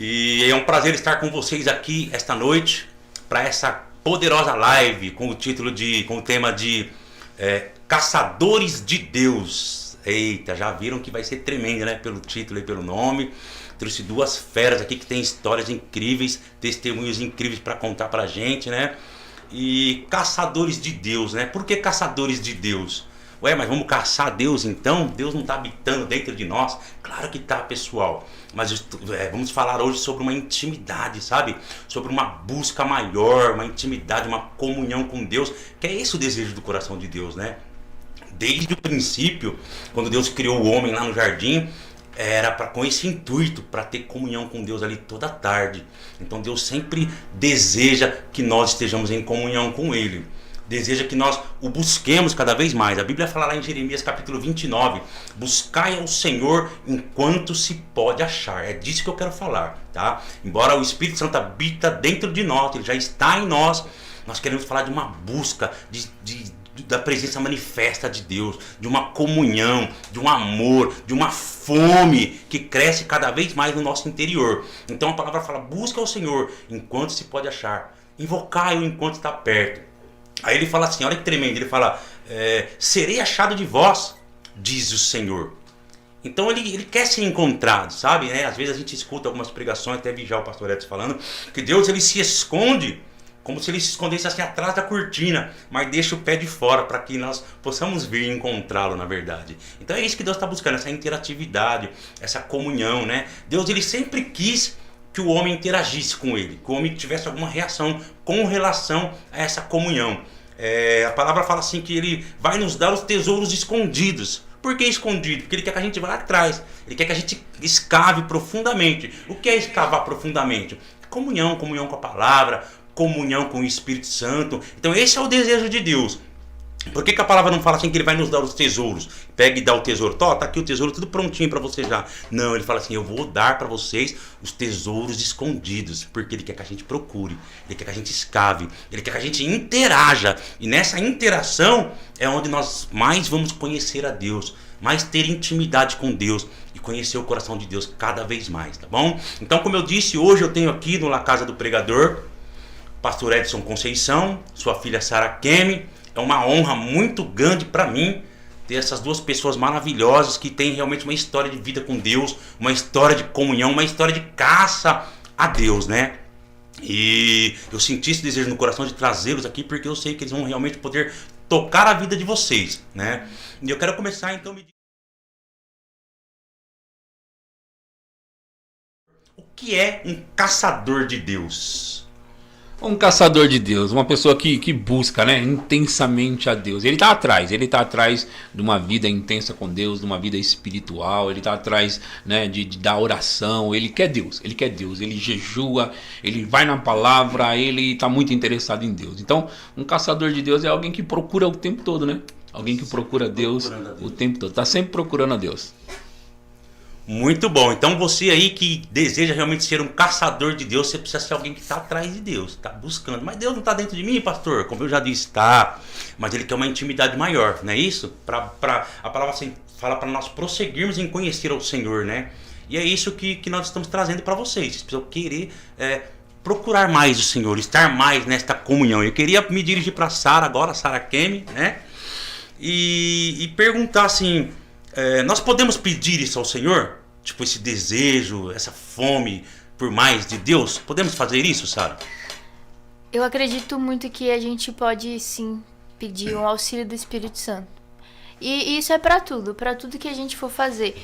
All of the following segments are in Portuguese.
E é um prazer estar com vocês aqui esta noite para essa poderosa live com o tema de Caçadores de Deus. Eita, já viram que vai ser tremendo, né? Pelo título e pelo nome. Trouxe duas feras aqui que tem histórias incríveis, testemunhos incríveis para contar pra gente, né? E caçadores de Deus, né? Por que caçadores de Deus? Ué, mas vamos caçar Deus então? Deus não está habitando dentro de nós? Claro que está, pessoal. Mas vamos falar hoje sobre uma intimidade, sabe? Sobre uma busca maior, uma intimidade, uma comunhão com Deus. Que é esse o desejo do coração de Deus, né? Desde o princípio, quando Deus criou o homem lá no jardim, era com esse intuito, para ter comunhão com Deus ali toda tarde. Então Deus sempre deseja que nós estejamos em comunhão com Ele. Deseja que nós o busquemos cada vez mais. A Bíblia fala lá em Jeremias capítulo 29, buscai ao Senhor enquanto se pode achar. É disso que eu quero falar, tá? Embora o Espírito Santo habita dentro de nós, ele já está em nós, nós queremos falar de uma busca da presença manifesta de Deus, de uma comunhão, de um amor, de uma fome que cresce cada vez mais no nosso interior. Então a palavra fala, busca ao Senhor enquanto se pode achar, invocai-o enquanto está perto. Aí ele fala assim, olha que tremendo, ele fala, serei achado de vós, diz o Senhor. Então ele quer ser encontrado, sabe? Às vezes a gente escuta algumas pregações, até vi já o pastor Edson falando, que Deus ele se esconde, como se ele se escondesse assim atrás da cortina, mas deixa o pé de fora para que nós possamos vir encontrá-lo, na verdade. Então é isso que Deus está buscando, essa interatividade, essa comunhão, né? Deus ele sempre quis que o homem interagisse com ele, que o homem tivesse alguma reação com relação a essa comunhão. A palavra fala assim que ele vai nos dar os tesouros escondidos. Por que escondido? Porque ele quer que a gente vá atrás, ele quer que a gente escave profundamente. O que é escavar profundamente? Comunhão com a palavra, comunhão com o Espírito Santo. Então esse é o desejo de Deus. Por que a palavra não fala assim que ele vai nos dar os tesouros? Pega e dá o tesouro. Tá aqui o tesouro tudo prontinho para você já. Não, ele fala assim, eu vou dar para vocês os tesouros escondidos. Porque ele quer que a gente procure, ele quer que a gente escave, ele quer que a gente interaja. E nessa interação é onde nós mais vamos conhecer a Deus, mais ter intimidade com Deus e conhecer o coração de Deus cada vez mais, tá bom? Então, como eu disse, hoje eu tenho aqui no La Casa do Pregador pastor Edson Conceição, sua filha Sara Kemi. É uma honra muito grande para mim ter essas duas pessoas maravilhosas que têm realmente uma história de vida com Deus, uma história de comunhão, uma história de caça a Deus, né? E eu senti esse desejo no coração de trazê-los aqui porque eu sei que eles vão realmente poder tocar a vida de vocês, né? E eu quero começar então o que é um caçador de Deus? Um caçador de Deus, uma pessoa que busca, né, intensamente a Deus. Ele está atrás de uma vida intensa com Deus, de uma vida espiritual. Ele está atrás, né, da oração. Ele quer Deus, ele jejua, ele vai na palavra, ele está muito interessado em Deus. Então, um caçador de Deus é alguém que procura o tempo todo, né? Alguém que procura Deus o tempo todo, está sempre procurando a Deus. Muito bom, então você aí que deseja realmente ser um caçador de Deus, você precisa ser alguém que está atrás de Deus, está buscando. Mas Deus não está dentro de mim, pastor? Como eu já disse, está. Mas ele quer uma intimidade maior, não é isso? A palavra assim, fala para nós prosseguirmos em conhecer ao Senhor, né? E é isso que nós estamos trazendo para vocês. Vocês precisam querer procurar mais o Senhor, estar mais nesta comunhão. Eu queria me dirigir para Sara agora, Sara Kemi, né? E perguntar assim... nós podemos pedir isso ao Senhor? Tipo, esse desejo, essa fome por mais de Deus? Podemos fazer isso, Sara? Eu acredito muito que a gente pode, sim, pedir um auxílio do Espírito Santo. E isso é para tudo que a gente for fazer.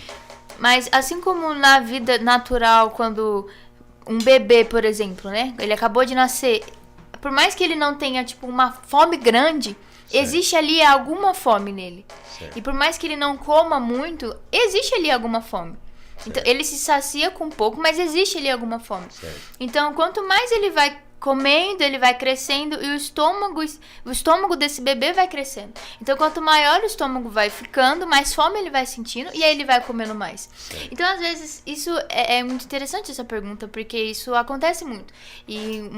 Mas assim como na vida natural, quando um bebê, por exemplo, né? Ele acabou de nascer. Por mais que ele não tenha, tipo, uma fome grande... Certo. Existe ali alguma fome nele. Certo. E por mais que ele não coma muito, existe ali alguma fome. Certo. Então ele se sacia com pouco, mas existe ali alguma fome. Certo. Então quanto mais ele vai comendo, ele vai crescendo e o estômago desse bebê vai crescendo. Então, quanto maior o estômago vai ficando, mais fome ele vai sentindo e aí ele vai comendo mais. Então, às vezes, isso é muito interessante essa pergunta, porque isso acontece muito. E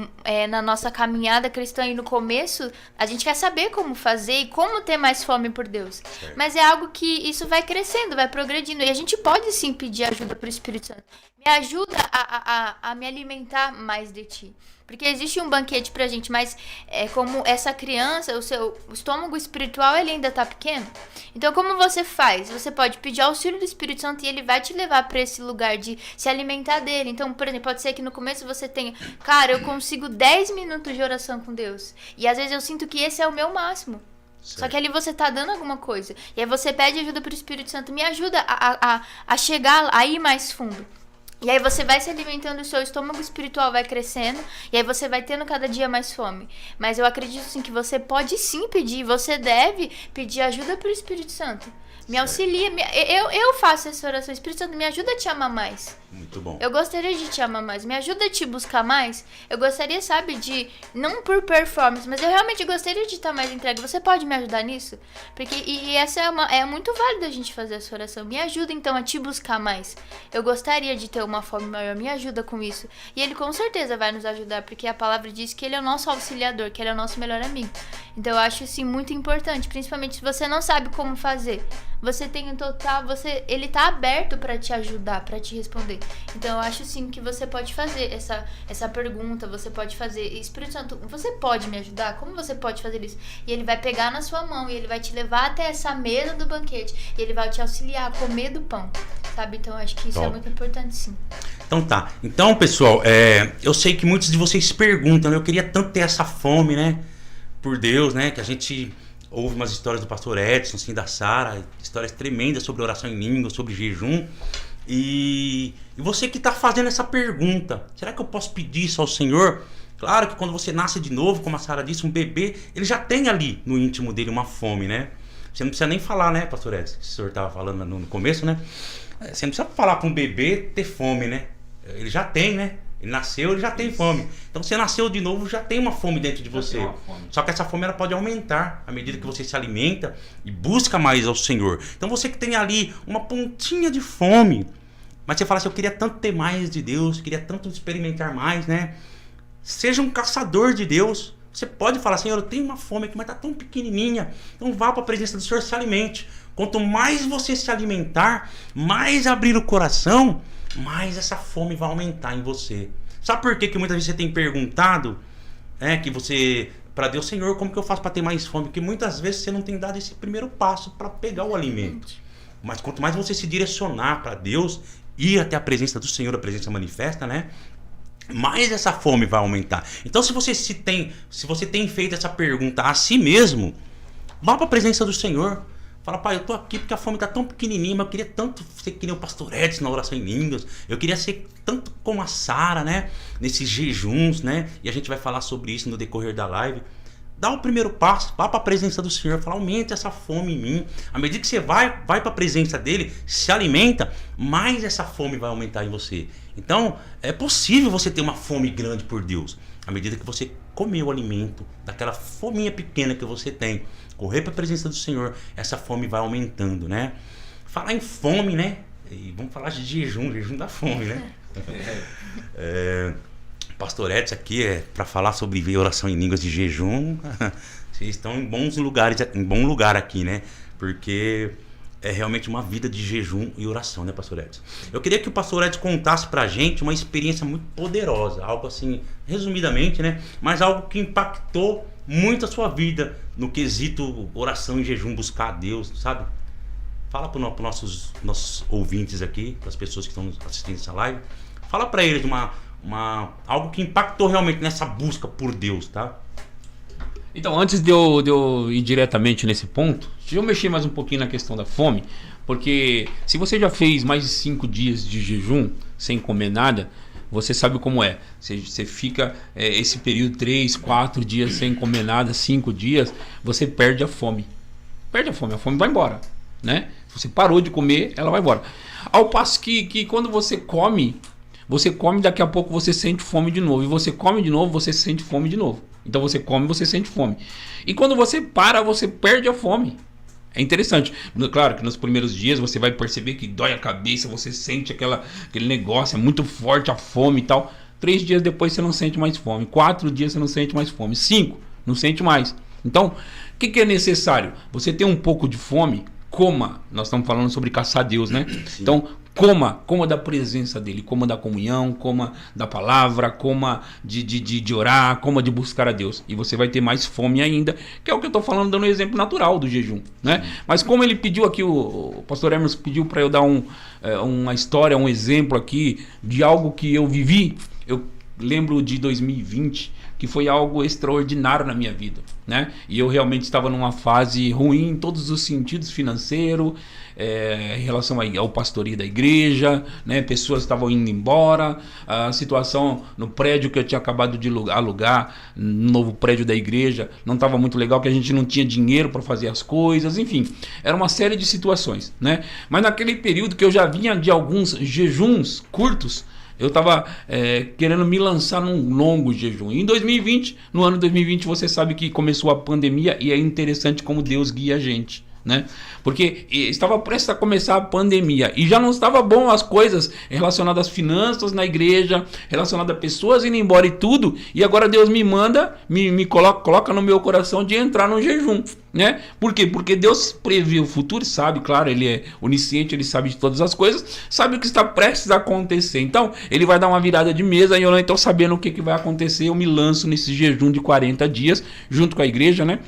na nossa caminhada cristã e no começo, a gente quer saber como fazer e como ter mais fome por Deus. Certo. Mas é algo que isso vai crescendo, vai progredindo. E a gente pode sim pedir ajuda pro Espírito Santo. Me ajuda a me alimentar mais de ti. Porque existe um banquete pra gente, mas como essa criança, o estômago espiritual, ele ainda tá pequeno. Então, como você faz? Você pode pedir auxílio do Espírito Santo e ele vai te levar pra esse lugar de se alimentar dele. Então, por exemplo, pode ser que no começo você tenha, cara, eu consigo 10 minutos de oração com Deus. E às vezes eu sinto que esse é o meu máximo. Certo. Só que ali você tá dando alguma coisa. E aí você pede ajuda pro Espírito Santo, me ajuda a chegar, a ir mais fundo. E aí você vai se alimentando, o seu estômago espiritual vai crescendo, e aí você vai tendo cada dia mais fome. Mas eu acredito sim que você pode sim pedir, você deve pedir ajuda pro Espírito Santo. Me auxilia, eu faço essa oração. Espírito Santo, me ajuda a te amar mais. Muito bom. Eu gostaria de te amar mais. Me ajuda a te buscar mais. Eu gostaria, sabe, de... Não por performance, mas eu realmente gostaria de estar mais entregue. Você pode me ajudar nisso? Porque e essa é muito válido a gente fazer essa oração. Me ajuda, então, a te buscar mais. Eu gostaria de ter uma fome maior. Me ajuda com isso. E ele com certeza vai nos ajudar, porque a palavra diz que ele é o nosso auxiliador, que ele é o nosso melhor amigo. Então eu acho, assim, muito importante. Principalmente se você não sabe como fazer. Você tem um total... Ele tá aberto pra te ajudar, pra te responder. Então eu acho sim que você pode fazer essa pergunta, você pode fazer, Espírito Santo, você pode me ajudar? Como você pode fazer isso? E ele vai pegar na sua mão e ele vai te levar até essa mesa do banquete e ele vai te auxiliar a comer do pão, sabe? Então eu acho que isso é muito importante, sim. Então tá. Então, pessoal, eu sei que muitos de vocês perguntam, né? Eu queria tanto ter essa fome, né? Por Deus, né? Que a gente ouve umas histórias do pastor Edson, assim, da Sara, histórias tremendas sobre oração em língua, sobre jejum. E você que está fazendo essa pergunta, será que eu posso pedir isso ao Senhor? Claro que quando você nasce de novo, como a Sara disse, um bebê, ele já tem ali no íntimo dele uma fome, né? Você não precisa nem falar, né, pastor Edson? Que o senhor estava falando no começo, né? Você não precisa falar para um bebê ter fome, né? Ele já tem, né? Ele nasceu, ele já tem fome. Então você nasceu de novo, já tem uma fome dentro de você. Só que essa fome ela pode aumentar à medida que você se alimenta e busca mais ao Senhor. Então você que tem ali uma pontinha de fome, mas você fala assim, eu queria tanto ter mais de Deus, queria tanto experimentar mais, né? Seja um caçador de Deus. Você pode falar, Senhor, eu tenho uma fome aqui, mas está tão pequenininha. Então vá para a presença do Senhor, se alimente. Quanto mais você se alimentar, mais abrir o coração, mais essa fome vai aumentar em você. Sabe por que muitas vezes você tem perguntado, que você, para Deus, Senhor, como que eu faço para ter mais fome? Porque muitas vezes você não tem dado esse primeiro passo para pegar o alimento. Mas quanto mais você se direcionar para Deus, ir até a presença do Senhor, a presença manifesta, né? Mais essa fome vai aumentar. Então se você tem feito essa pergunta a si mesmo, vá para a presença do Senhor. Fala, pai, eu tô aqui porque a fome tá tão pequenininha, mas eu queria tanto ser que nem o pastor Edson na oração em línguas. Eu queria ser tanto como a Sara, né? Nesses jejuns, né? E a gente vai falar sobre isso no decorrer da live. Dá o primeiro passo, vá para a presença do Senhor, fala, aumente essa fome em mim. À medida que você vai para a presença dele, se alimenta, mais essa fome vai aumentar em você. Então, é possível você ter uma fome grande por Deus. À medida que você comer o alimento, daquela fominha pequena que você tem, correr para a presença do Senhor, essa fome vai aumentando, né? Falar em fome, né? E vamos falar de jejum da fome, né? Pastor Edson aqui para falar sobre oração em línguas de jejum. Vocês estão em bom lugar aqui, né? Porque é realmente uma vida de jejum e oração, né, pastor Edson? Eu queria que o pastor Edson contasse pra gente uma experiência muito poderosa, algo assim, resumidamente, né? Mas algo que impactou muito a sua vida no quesito oração e jejum, buscar a Deus, sabe? Fala para os nossos ouvintes aqui, para as pessoas que estão assistindo essa live. Fala para eles algo que impactou realmente nessa busca por Deus, tá? Então, antes de eu ir diretamente nesse ponto, deixa eu mexer mais um pouquinho na questão da fome, porque se você já fez mais de 5 dias de jejum sem comer nada, você sabe como é. Você fica esse período 3, 4 dias sem comer nada, 5 dias, você perde a fome. A fome vai embora, né? Se você parou de comer, ela vai embora. Ao passo que quando você come, você come, daqui a pouco você sente fome de novo. E você come de novo, você sente fome de novo. Então você come, você sente fome. E quando você para, você perde a fome. É interessante. Claro que nos primeiros dias você vai perceber que dói a cabeça, você sente aquele negócio, é muito forte a fome e tal. 3 dias depois você não sente mais fome. 4 dias você não sente mais fome. 5, não sente mais. Então, o que é necessário? Você tem um pouco de fome, coma. Nós estamos falando sobre caçar Deus, né? Sim. Então, coma da presença dele, coma da comunhão, coma da palavra, coma de orar, coma de buscar a Deus. E você vai ter mais fome ainda, que é o que eu estou falando, dando um exemplo natural do jejum, né? Mas como ele pediu aqui, o pastor Hermes pediu para eu dar uma história, um exemplo aqui de algo que eu vivi. Eu lembro de 2020, que foi algo extraordinário na minha vida, né? E eu realmente estava numa fase ruim em todos os sentidos, financeiro, em relação ao pastoreio da igreja, né? Pessoas estavam indo embora, a situação no prédio que eu tinha acabado de alugar, no novo prédio da igreja, não estava muito legal, que a gente não tinha dinheiro para fazer as coisas, enfim, era uma série de situações, né? Mas naquele período que eu já vinha de alguns jejuns curtos, eu estava querendo me lançar num longo jejum. E em 2020, no ano 2020, você sabe que começou a pandemia e é interessante como Deus guia a gente, né? Porque estava prestes a começar a pandemia e já não estava bom as coisas relacionadas às finanças na igreja, relacionadas a pessoas indo embora e tudo, e agora Deus me manda, me coloca no meu coração de entrar no jejum, né? Por quê? Porque Deus prevê o futuro, sabe, claro, ele é onisciente, ele sabe de todas as coisas, sabe o que está prestes a acontecer. Então, ele vai dar uma virada de mesa e eu não estou sabendo o que vai acontecer, eu me lanço nesse jejum de 40 dias, junto com a igreja, né?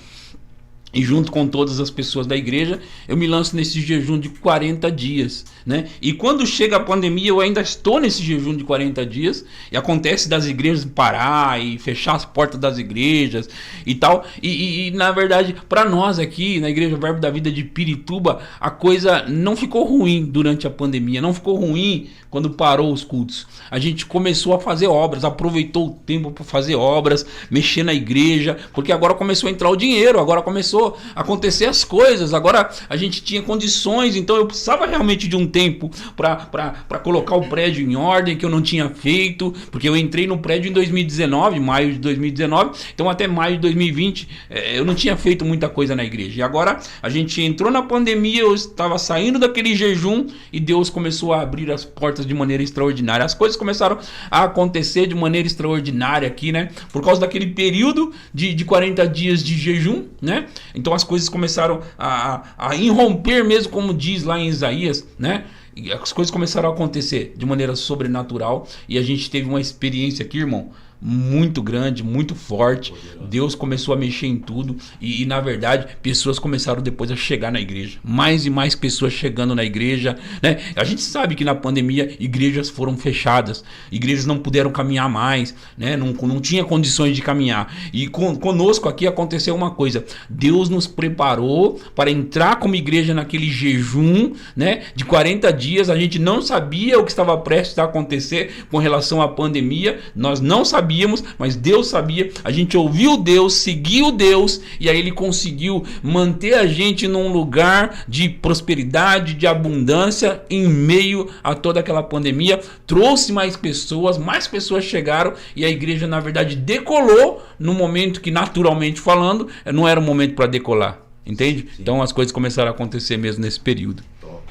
E junto com todas as pessoas da igreja, eu me lanço nesse jejum de 40 dias, né? E quando chega a pandemia, eu ainda estou nesse jejum de 40 dias, e acontece das igrejas parar e fechar as portas das igrejas e tal. E na verdade, para nós aqui, na Igreja Verbo da Vida de Pirituba, a coisa não ficou ruim durante a pandemia, não ficou ruim quando parou os cultos. A gente começou a fazer obras, aproveitou o tempo para fazer obras, mexer na igreja, porque agora começou a entrar o dinheiro, agora começou a acontecer as coisas, agora a gente tinha condições, então eu precisava realmente de um tempo para colocar o prédio em ordem, que eu não tinha feito, porque eu entrei no prédio em 2019, maio de 2019, então até maio de 2020 eu não tinha feito muita coisa na igreja. E agora a gente entrou na pandemia, eu estava saindo daquele jejum e Deus começou a abrir as portas de maneira extraordinária. As coisas começaram a acontecer de maneira extraordinária aqui, né? Por causa daquele período de 40 dias de jejum, né? Então as coisas começaram a irromper mesmo, como diz lá em Isaías, né? E as coisas começaram a acontecer de maneira sobrenatural e a gente teve uma experiência aqui, irmão, muito grande, muito forte. Deus começou a mexer em tudo e na verdade pessoas começaram depois a chegar na igreja, mais e mais pessoas chegando na igreja, né? A gente sabe que na pandemia igrejas foram fechadas, igrejas não puderam caminhar mais, né? Não tinha condições de caminhar. E conosco aqui aconteceu uma coisa: Deus nos preparou para entrar como igreja naquele jejum, né? De 40 dias. A gente não sabia o que estava prestes a acontecer com relação à pandemia, nós não sabíamos, mas Deus sabia. A gente ouviu Deus, seguiu Deus, e aí ele conseguiu manter a gente num lugar de prosperidade, de abundância em meio a toda aquela pandemia. Trouxe mais pessoas chegaram e a igreja na verdade decolou no momento que, naturalmente falando, não era o momento para decolar, entende? Sim. Então as coisas começaram a acontecer mesmo nesse período. Top.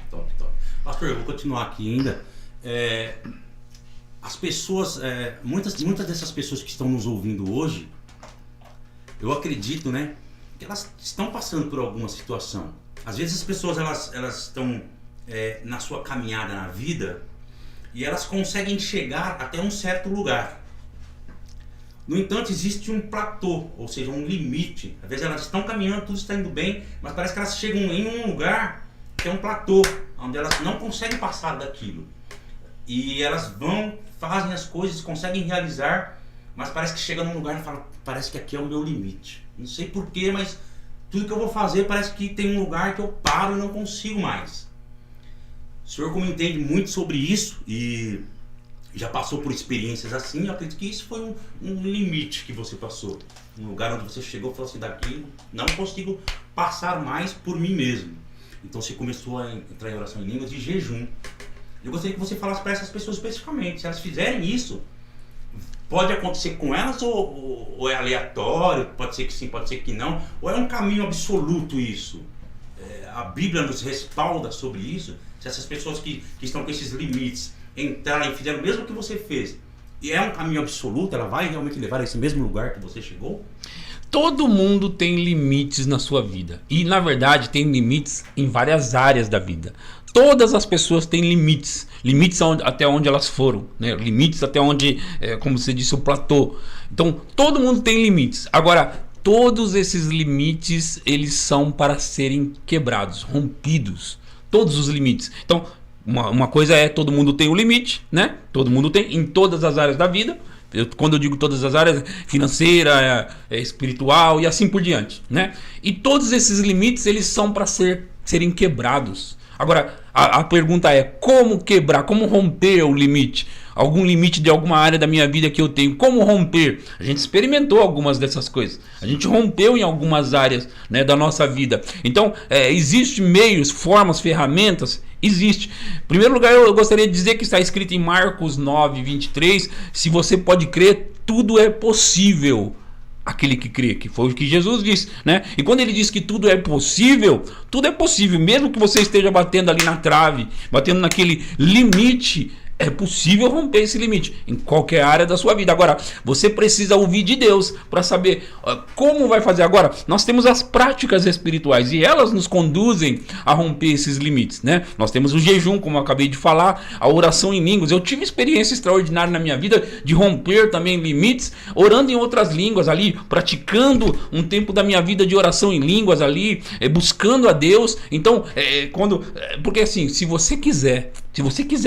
Pastor, eu vou continuar aqui ainda. As pessoas, muitas dessas pessoas que estão nos ouvindo hoje, eu acredito, né, que elas estão passando por alguma situação. Às vezes as pessoas elas estão na sua caminhada na vida e elas conseguem chegar até um certo lugar. No entanto, existe um platô, ou seja, um limite. Às vezes elas estão caminhando, tudo está indo bem, mas parece que elas chegam em um lugar que é um platô, onde elas não conseguem passar daquilo. E elas fazem as coisas, conseguem realizar, mas parece que chega num lugar e fala, parece que aqui é o meu limite. Não sei porquê, mas tudo que eu vou fazer parece que tem um lugar que eu paro e não consigo mais. O senhor, como entende muito sobre isso e já passou por experiências assim, eu acredito que isso foi um limite que você passou. Um lugar onde você chegou e falou assim, daqui não consigo passar mais por mim mesmo. Então você começou a entrar em oração em línguas de jejum. Eu gostaria que você falasse para essas pessoas especificamente, se elas fizerem isso, pode acontecer com elas ou é aleatório, pode ser que sim, pode ser que não, ou é um caminho absoluto isso? A Bíblia nos respalda sobre isso? Se essas pessoas que estão com esses limites entrarem e fizerem o mesmo que você fez, e é um caminho absoluto, ela vai realmente levar a esse mesmo lugar que você chegou? Todo mundo tem limites na sua vida. E, na verdade, tem limites em várias áreas da vida. Todas as pessoas têm limites. Limites até onde elas foram, né? Limites até onde, como você disse, o platô. Então, todo mundo tem limites. Agora, todos esses limites, eles são para serem quebrados, rompidos. Todos os limites. Então, uma coisa é, todo mundo tem um limite, né? Todo mundo tem, em todas as áreas da vida. Quando eu digo todas as áreas, financeira, espiritual e assim por diante, né? E todos esses limites, eles são para serem quebrados. Agora, a pergunta é, como quebrar, como romper o limite? Algum limite de alguma área da minha vida que eu tenho, como romper? A gente experimentou algumas dessas coisas. A gente rompeu em algumas áreas, né, da nossa vida. Então, existem meios, formas, ferramentas? Existe. Em primeiro lugar, eu gostaria de dizer que está escrito em Marcos 9, 23, se você pode crer, tudo é possível. Aquele que crê, que foi o que Jesus disse, né? E quando ele diz que tudo é possível, mesmo que você esteja batendo ali na trave, batendo naquele limite, é possível romper esse limite em qualquer área da sua vida. Agora, você precisa ouvir de Deus para saber como vai fazer. Agora, nós temos as práticas espirituais e elas nos conduzem a romper esses limites, né? Nós temos o jejum, como eu acabei de falar, a oração em línguas. Eu tive experiência extraordinária na minha vida de romper também limites, orando em outras línguas ali, praticando um tempo da minha vida de oração em línguas ali, buscando a Deus. Então, porque assim, se você quiser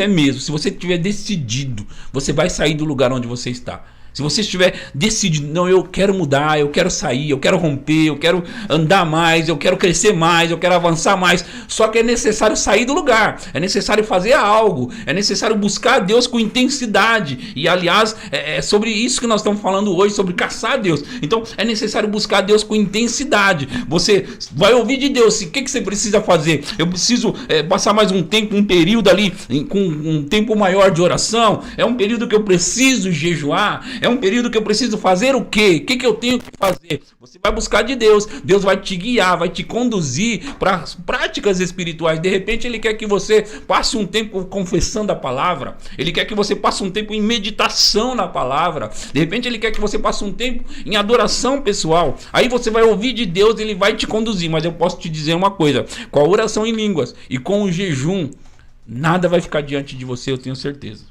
mesmo, se você tiver decidido, você vai sair do lugar onde você está. Se você estiver decidido, não, eu quero mudar, eu quero sair, eu quero romper, eu quero andar mais, eu quero crescer mais, eu quero avançar mais. Só que é necessário sair do lugar, é necessário fazer algo, é necessário buscar a Deus com intensidade. E aliás, é sobre isso que nós estamos falando hoje, sobre caçar a Deus. Então é necessário buscar a Deus com intensidade. Você vai ouvir de Deus, o que você precisa fazer? Eu preciso passar mais um tempo, um período ali, com um tempo maior de oração. É um período que eu preciso jejuar. É um período que eu preciso fazer o quê? O que eu tenho que fazer? Você vai buscar de Deus. Deus vai te guiar, vai te conduzir para práticas espirituais. De repente Ele quer que você passe um tempo confessando a palavra. Ele quer que você passe um tempo em meditação na palavra. De repente Ele quer que você passe um tempo em adoração pessoal. Aí você vai ouvir de Deus, Ele vai te conduzir. Mas eu posso te dizer uma coisa. Com a oração em línguas e com o jejum, nada vai ficar diante de você, eu tenho certeza.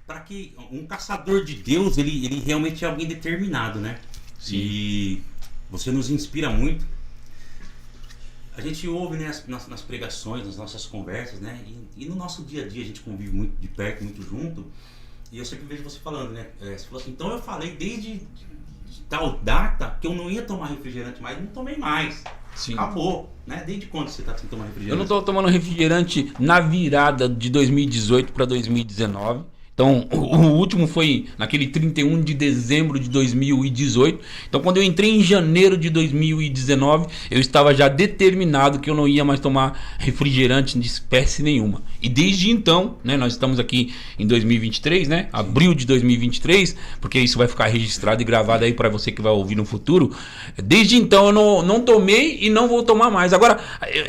Para que um caçador de Deus, ele realmente é alguém determinado, né? Sim. E você nos inspira muito. A gente ouve, né, nas pregações, nas nossas conversas, né? E no nosso dia a dia a gente convive muito de perto, muito junto. E eu sempre vejo você falando, né? Você falou assim, então eu falei desde tal data que eu não ia tomar refrigerante mais, não tomei mais. Sim. Acabou, né? Desde quando você está sem tomar refrigerante? Eu não estou tomando refrigerante na virada de 2018 para 2019. Então, o último foi naquele 31 de dezembro de 2018. Então, quando eu entrei em janeiro de 2019, eu estava já determinado que eu não ia mais tomar refrigerante de espécie nenhuma. E desde então, né, nós estamos aqui em 2023, né, abril de 2023, porque isso vai ficar registrado e gravado aí para você que vai ouvir no futuro. Desde então, eu não tomei e não vou tomar mais. Agora,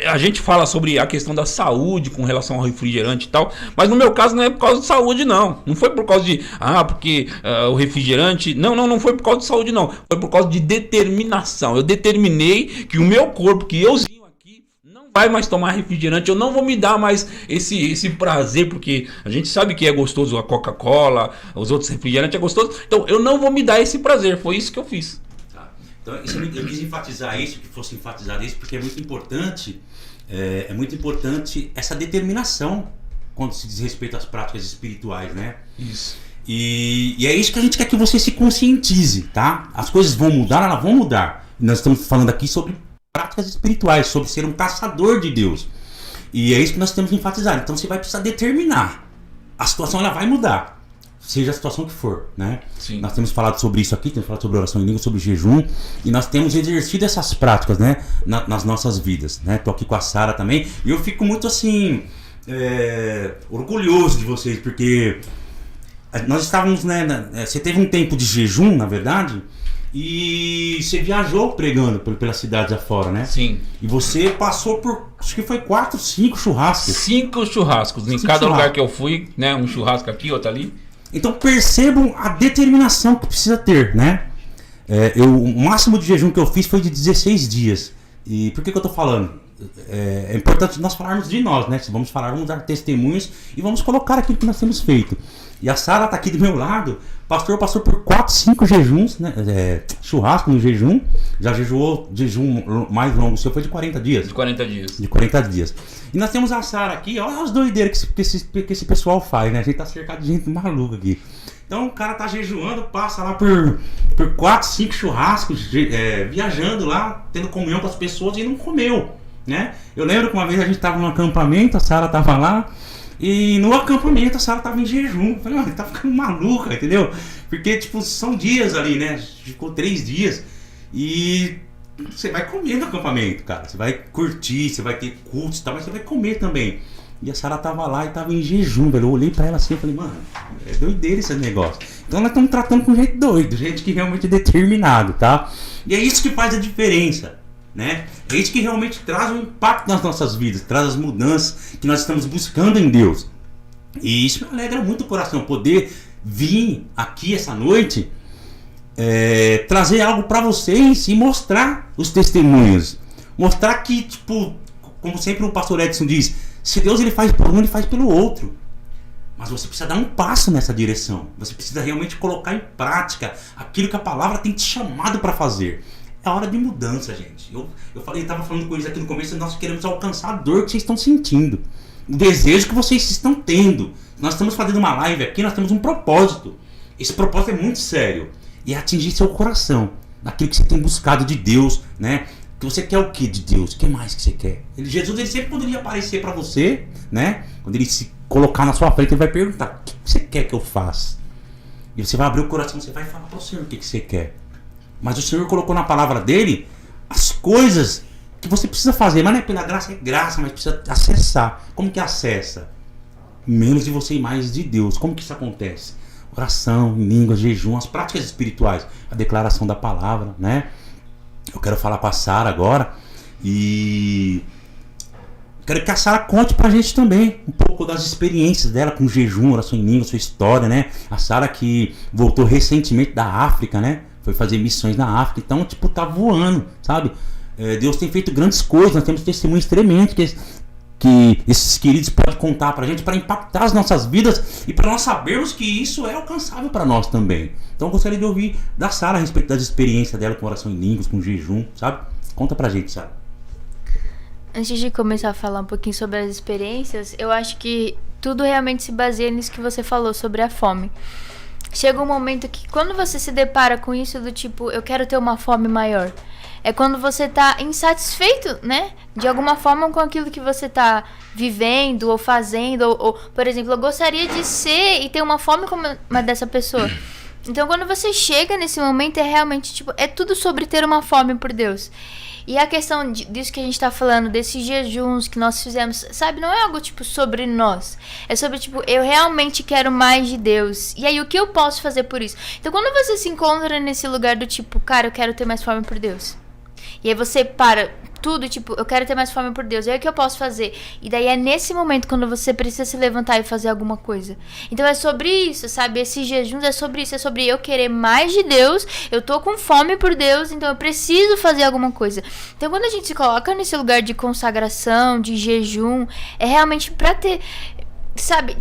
a gente fala sobre a questão da saúde com relação ao refrigerante e tal, mas no meu caso não é por causa de saúde, não. Não foi por causa de, porque o refrigerante... Não foi por causa de saúde, não. Foi por causa de determinação. Eu determinei que o meu corpo, que euzinho aqui, não vai mais tomar refrigerante. Eu não vou me dar mais esse prazer, porque a gente sabe que é gostoso a Coca-Cola, os outros refrigerantes é gostoso. Então, eu não vou me dar esse prazer. Foi isso que eu fiz. Tá. Então, eu quis enfatizar isso, que fosse enfatizado isso, porque é muito importante, essa determinação quando se diz respeito às práticas espirituais, né? Isso. E é isso que a gente quer que você se conscientize, tá? As coisas vão mudar, elas vão mudar. Nós estamos falando aqui sobre práticas espirituais, sobre ser um caçador de Deus. E é isso que nós temos que enfatizar. Então você vai precisar determinar. A situação ela vai mudar. seja a situação que for, né? Sim. Nós temos falado sobre isso aqui, temos falado sobre oração em língua, sobre jejum, e nós temos exercido essas práticas, né, nas nossas vidas, né? Tô aqui com a Sara também, e eu fico muito assim, orgulhoso de vocês, porque nós estávamos, né, você teve um tempo de jejum, na verdade, e você viajou pregando pelas cidades afora, né? Sim. E você passou por, acho que foi 4, 5 churrascos. 5 churrascos. Em cada lugar que eu fui, né? Um churrasco aqui, outro ali. Então percebam a determinação que precisa ter, né? O máximo de jejum que eu fiz foi de 16 dias. E por que eu tô falando? É importante nós falarmos de nós, né? Vamos falar, vamos dar testemunhos e vamos colocar aquilo que nós temos feito. E a Sara tá aqui do meu lado. O pastor passou por 4, 5 jejuns, né? Churrasco no jejum. Já jejuou, jejum mais longo, o seu foi de 40 dias. De 40 dias. De 40 dias. E nós temos a Sara aqui, olha as doideiras que esse pessoal faz, né? A gente tá cercado de gente maluca aqui. Então o cara tá jejuando, passa lá por 4, 5 churrascos, viajando lá, tendo comunhão com as pessoas e não comeu, né? Eu lembro que uma vez a gente tava num acampamento, a Sara tava lá, e no acampamento a Sara tava em jejum. Eu falei, ele tá ficando maluca, entendeu? Porque, tipo, são dias ali, né? Ficou 3 dias. E você vai comer no acampamento, cara. Você vai curtir, você vai ter cultos e tal, mas você vai comer também. E a Sara tava lá e tava em jejum, velho. Eu olhei pra ela assim e falei, mano, é doideira esse negócio. Então nós estamos tratando com gente doido, gente que realmente é determinado, tá? E é isso que faz a diferença, né? É isso que realmente traz um impacto nas nossas vidas, traz as mudanças que nós estamos buscando em Deus. E isso me alegra muito o coração, poder vir aqui essa noite, trazer algo para vocês e mostrar os testemunhos. Mostrar que, tipo, como sempre o pastor Edson diz, se Deus ele faz por um, ele faz pelo outro. Mas você precisa dar um passo nessa direção. Você precisa realmente colocar em prática aquilo que a palavra tem te chamado para fazer. É hora de mudança, gente. Eu estava falando com eles aqui no começo, nós queremos alcançar a dor que vocês estão sentindo. O desejo que vocês estão tendo. Nós estamos fazendo uma live aqui, nós temos um propósito. Esse propósito é muito sério. E é atingir seu coração. Naquilo que você tem buscado de Deus, né? Que você quer o que de Deus? O que mais que você quer? Jesus ele sempre poderia aparecer para você, né? Quando ele se colocar na sua frente, ele vai perguntar: o que você quer que eu faça? E você vai abrir o coração, você vai falar para o Senhor o que você quer. Mas o Senhor colocou na palavra dele as coisas que você precisa fazer. Mas não é pela graça, é graça, mas precisa acessar. Como que acessa? Menos de você e mais de Deus. Como que isso acontece? Oração, em línguas, jejum, as práticas espirituais, a declaração da palavra, né? Eu quero falar para a Sara agora e quero que a Sara conte pra gente também um pouco das experiências dela com jejum, oração em língua, sua história, né? A Sara que voltou recentemente da África, né? Foi fazer missões na África, então, tipo, tá voando, sabe? Deus tem feito grandes coisas, nós temos testemunhos tremendos que esses queridos podem contar pra gente, para impactar as nossas vidas e para nós sabermos que isso é alcançável para nós também. Então eu gostaria de ouvir da Sara a respeito das experiências dela com oração em línguas, com jejum, sabe? Conta pra gente, Sara. Antes de começar a falar um pouquinho sobre as experiências, eu acho que tudo realmente se baseia nisso que você falou sobre a fome. Chega um momento que quando você se depara com isso do tipo, eu quero ter uma fome maior, é quando você tá insatisfeito, né? De alguma forma com aquilo que você tá vivendo ou fazendo. Ou, por exemplo, eu gostaria de ser e ter uma fome como uma dessa pessoa. Então, quando você chega nesse momento, é realmente, tipo, é tudo sobre ter uma fome por Deus. E a questão disso que a gente tá falando, desses jejuns que nós fizemos, sabe? Não é algo, tipo, sobre nós. É sobre, tipo, eu realmente quero mais de Deus. E aí, o que eu posso fazer por isso? Então, quando você se encontra nesse lugar do tipo, cara, eu quero ter mais fome por Deus. E aí você para tudo, tipo, eu quero ter mais fome por Deus. E aí o que eu posso fazer? E daí é nesse momento quando você precisa se levantar e fazer alguma coisa. Então é sobre isso, sabe? Esses jejuns é sobre isso. É sobre eu querer mais de Deus. Eu tô com fome por Deus, então eu preciso fazer alguma coisa. Então quando a gente se coloca nesse lugar de consagração, de jejum, é realmente pra ter, sabe?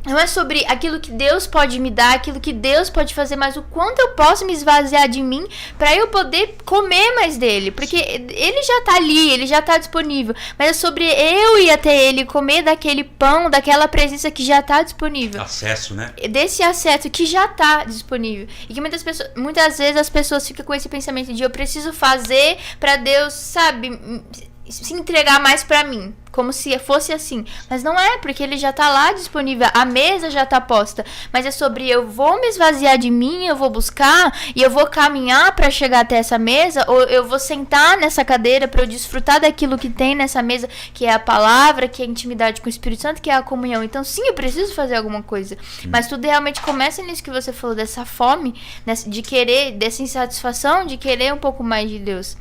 Não é sobre aquilo que Deus pode me dar, aquilo que Deus pode fazer, mas o quanto eu posso me esvaziar de mim para eu poder comer mais dele. Porque ele já tá ali, ele já tá disponível. Mas é sobre eu ir até ele, comer daquele pão, daquela presença que já tá disponível. Acesso, né? Desse acesso que já tá disponível. E que muitas vezes as pessoas ficam com esse pensamento de eu preciso fazer para Deus, sabe, se entregar mais pra mim, como se fosse assim. Mas não é, porque ele já tá lá disponível, a mesa já tá posta. Mas é sobre eu vou me esvaziar de mim, eu vou buscar e eu vou caminhar pra chegar até essa mesa, ou eu vou sentar nessa cadeira pra eu desfrutar daquilo que tem nessa mesa, que é a palavra, que é a intimidade com o Espírito Santo, que é a comunhão. Então sim, eu preciso fazer alguma coisa. Mas tudo realmente começa nisso que você falou, dessa fome, de querer, dessa insatisfação, de querer um pouco mais de Deus.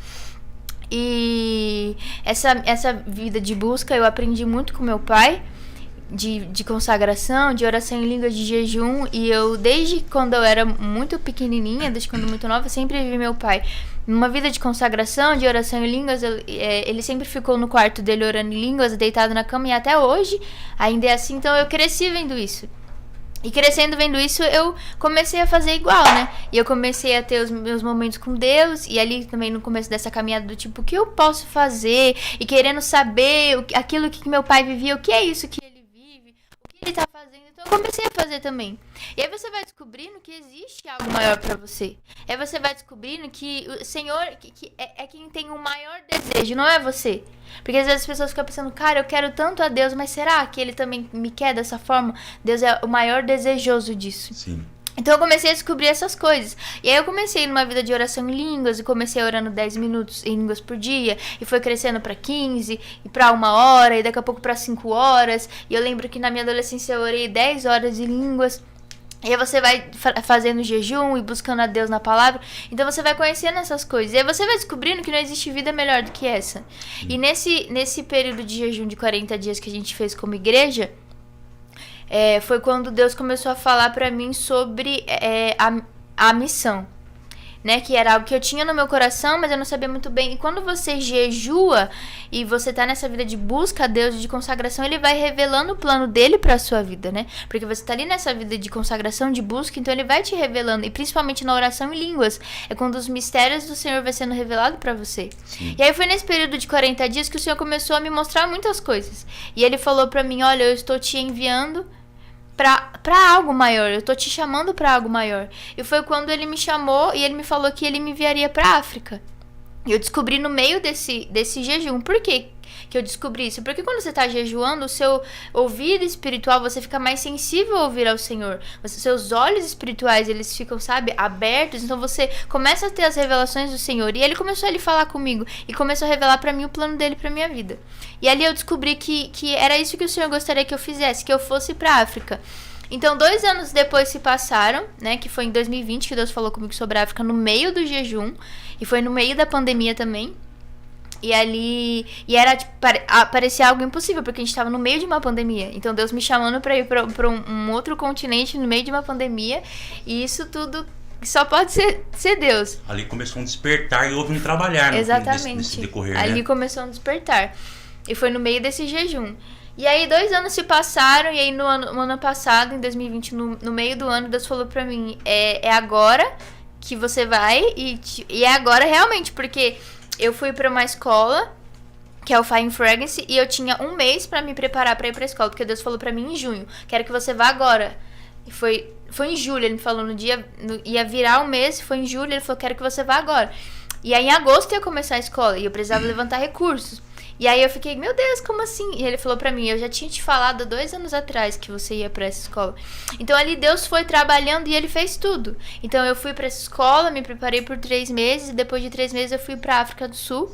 E essa vida de busca eu aprendi muito com meu pai, de consagração, de oração em línguas, de jejum. E eu, desde quando eu era muito pequenininha, desde quando muito nova, sempre vi meu pai numa vida de consagração, de oração em línguas. Ele sempre ficou no quarto dele orando em línguas, deitado na cama, e até hoje ainda é assim. Então eu cresci vendo isso. E crescendo vendo isso, eu comecei a fazer igual, né? E eu comecei a ter os meus momentos com Deus. E ali também no começo dessa caminhada do tipo, o que eu posso fazer? E querendo saber aquilo que meu pai vivia, o que é isso que ele vive? O que ele tá fazendo? Então eu comecei a fazer também. E aí você vai descobrindo que existe algo maior pra você. Aí você vai descobrindo que o Senhor que é quem tem o maior desejo, não é você. Porque às vezes as pessoas ficam pensando, cara, eu quero tanto a Deus, mas será que Ele também me quer dessa forma? Deus é o maior desejoso disso. Sim. Então eu comecei a descobrir essas coisas. E aí eu comecei numa vida de oração em línguas, e comecei orando 10 minutos em línguas por dia, e foi crescendo pra 15, e pra 1 hora, e daqui a pouco pra 5 horas. E eu lembro que na minha adolescência eu orei 10 horas de línguas. E aí você vai fazendo jejum e buscando a Deus na palavra. Então você vai conhecendo essas coisas. E aí você vai descobrindo que não existe vida melhor do que essa. E nesse período de jejum de 40 dias que a gente fez como igreja, foi quando Deus começou a falar pra mim sobre a missão. Né, que era algo que eu tinha no meu coração, mas eu não sabia muito bem. E quando você jejua e você tá nessa vida de busca a Deus, de consagração, Ele vai revelando o plano dele pra sua vida, né? Porque você tá ali nessa vida de consagração, de busca, então Ele vai te revelando. E principalmente na oração em línguas, é quando os mistérios do Senhor vai sendo revelado pra você. Sim. E aí foi nesse período de 40 dias que o Senhor começou a me mostrar muitas coisas. E Ele falou pra mim, olha, eu estou te enviando pra algo maior, eu tô te chamando pra algo maior. E foi quando ele me chamou e ele me falou que ele me enviaria pra África. E eu descobri no meio desse jejum. Por quê que eu descobri isso? Porque quando você tá jejuando, o seu ouvido espiritual, você fica mais sensível a ouvir ao Senhor. Os seus olhos espirituais, eles ficam, sabe, abertos. Então você começa a ter as revelações do Senhor. E ele começou a falar comigo e começou a revelar pra mim o plano dele pra minha vida. E ali eu descobri que era isso que o Senhor gostaria que eu fizesse, que eu fosse pra África. Então 2 anos depois se passaram, né, que foi em 2020 que Deus falou comigo sobre a África, no meio do jejum, e foi no meio da pandemia também. E ali, tipo, parecia algo impossível, porque a gente tava no meio de uma pandemia. Então Deus me chamando pra ir pra um outro continente no meio de uma pandemia, e isso tudo só pode ser Deus. Ali começou um despertar e houve um trabalhar. Exatamente. Nesse decorrer, ali, né? Começou um despertar. E foi no meio desse jejum. E aí 2 anos se passaram, e aí no ano passado, em 2020, no meio do ano, Deus falou pra mim, é agora que você vai, e é agora realmente, porque eu fui pra uma escola, que é o Fire Fragrance, e eu tinha 1 mês pra me preparar pra ir pra escola, porque Deus falou pra mim em junho, quero que você vá agora. E foi em julho, ele me falou ia virar 1 mês, foi em julho, ele falou, quero que você vá agora. E aí em agosto ia começar a escola, e eu precisava levantar recursos. E aí eu fiquei, meu Deus, como assim? E ele falou pra mim, eu já tinha te falado 2 anos atrás que você ia pra essa escola. Então ali Deus foi trabalhando e Ele fez tudo. Então eu fui pra essa escola, me preparei por 3 meses, e depois de 3 meses eu fui pra África do Sul.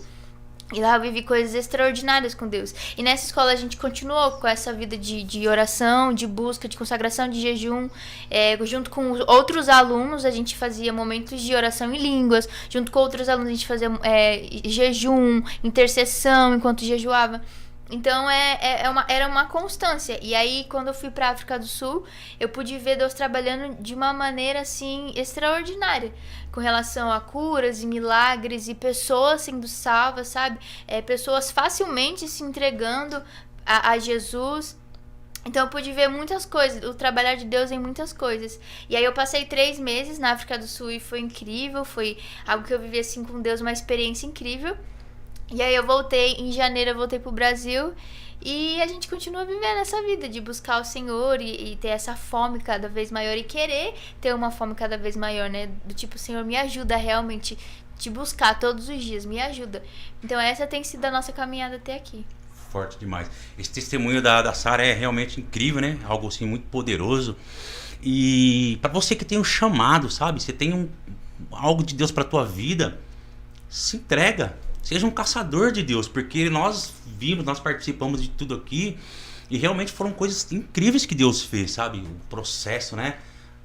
E lá eu vivi coisas extraordinárias com Deus. E nessa escola a gente continuou com essa vida de oração, de busca, de consagração, de jejum. Junto com outros alunos, a gente fazia momentos de oração em línguas. Junto com outros alunos, a gente fazia jejum, intercessão enquanto jejuava. Então era uma constância. E aí quando eu fui pra África do Sul, eu pude ver Deus trabalhando de uma maneira assim extraordinária, com relação a curas e milagres e pessoas sendo salvas, sabe? Pessoas facilmente se entregando a Jesus. Então eu pude ver muitas coisas, o trabalhar de Deus em muitas coisas. E aí eu passei 3 meses na África do Sul e foi incrível, foi algo que eu vivi assim com Deus, uma experiência incrível. E aí eu voltei, em janeiro eu voltei pro Brasil, e a gente continua vivendo essa vida de buscar o Senhor e ter essa fome cada vez maior, e querer ter uma fome cada vez maior, né? Do tipo, Senhor, me ajuda a realmente te buscar todos os dias, me ajuda. Então essa tem sido a nossa caminhada até aqui. forte demais. Esse testemunho da Sara é realmente incrível, né? Algo assim muito poderoso. E para você que tem um chamado, sabe? Você tem algo de Deus para tua vida, se entrega. Seja um caçador de Deus, porque nós vimos, nós participamos de tudo aqui e realmente foram coisas incríveis que Deus fez, sabe? O processo, né?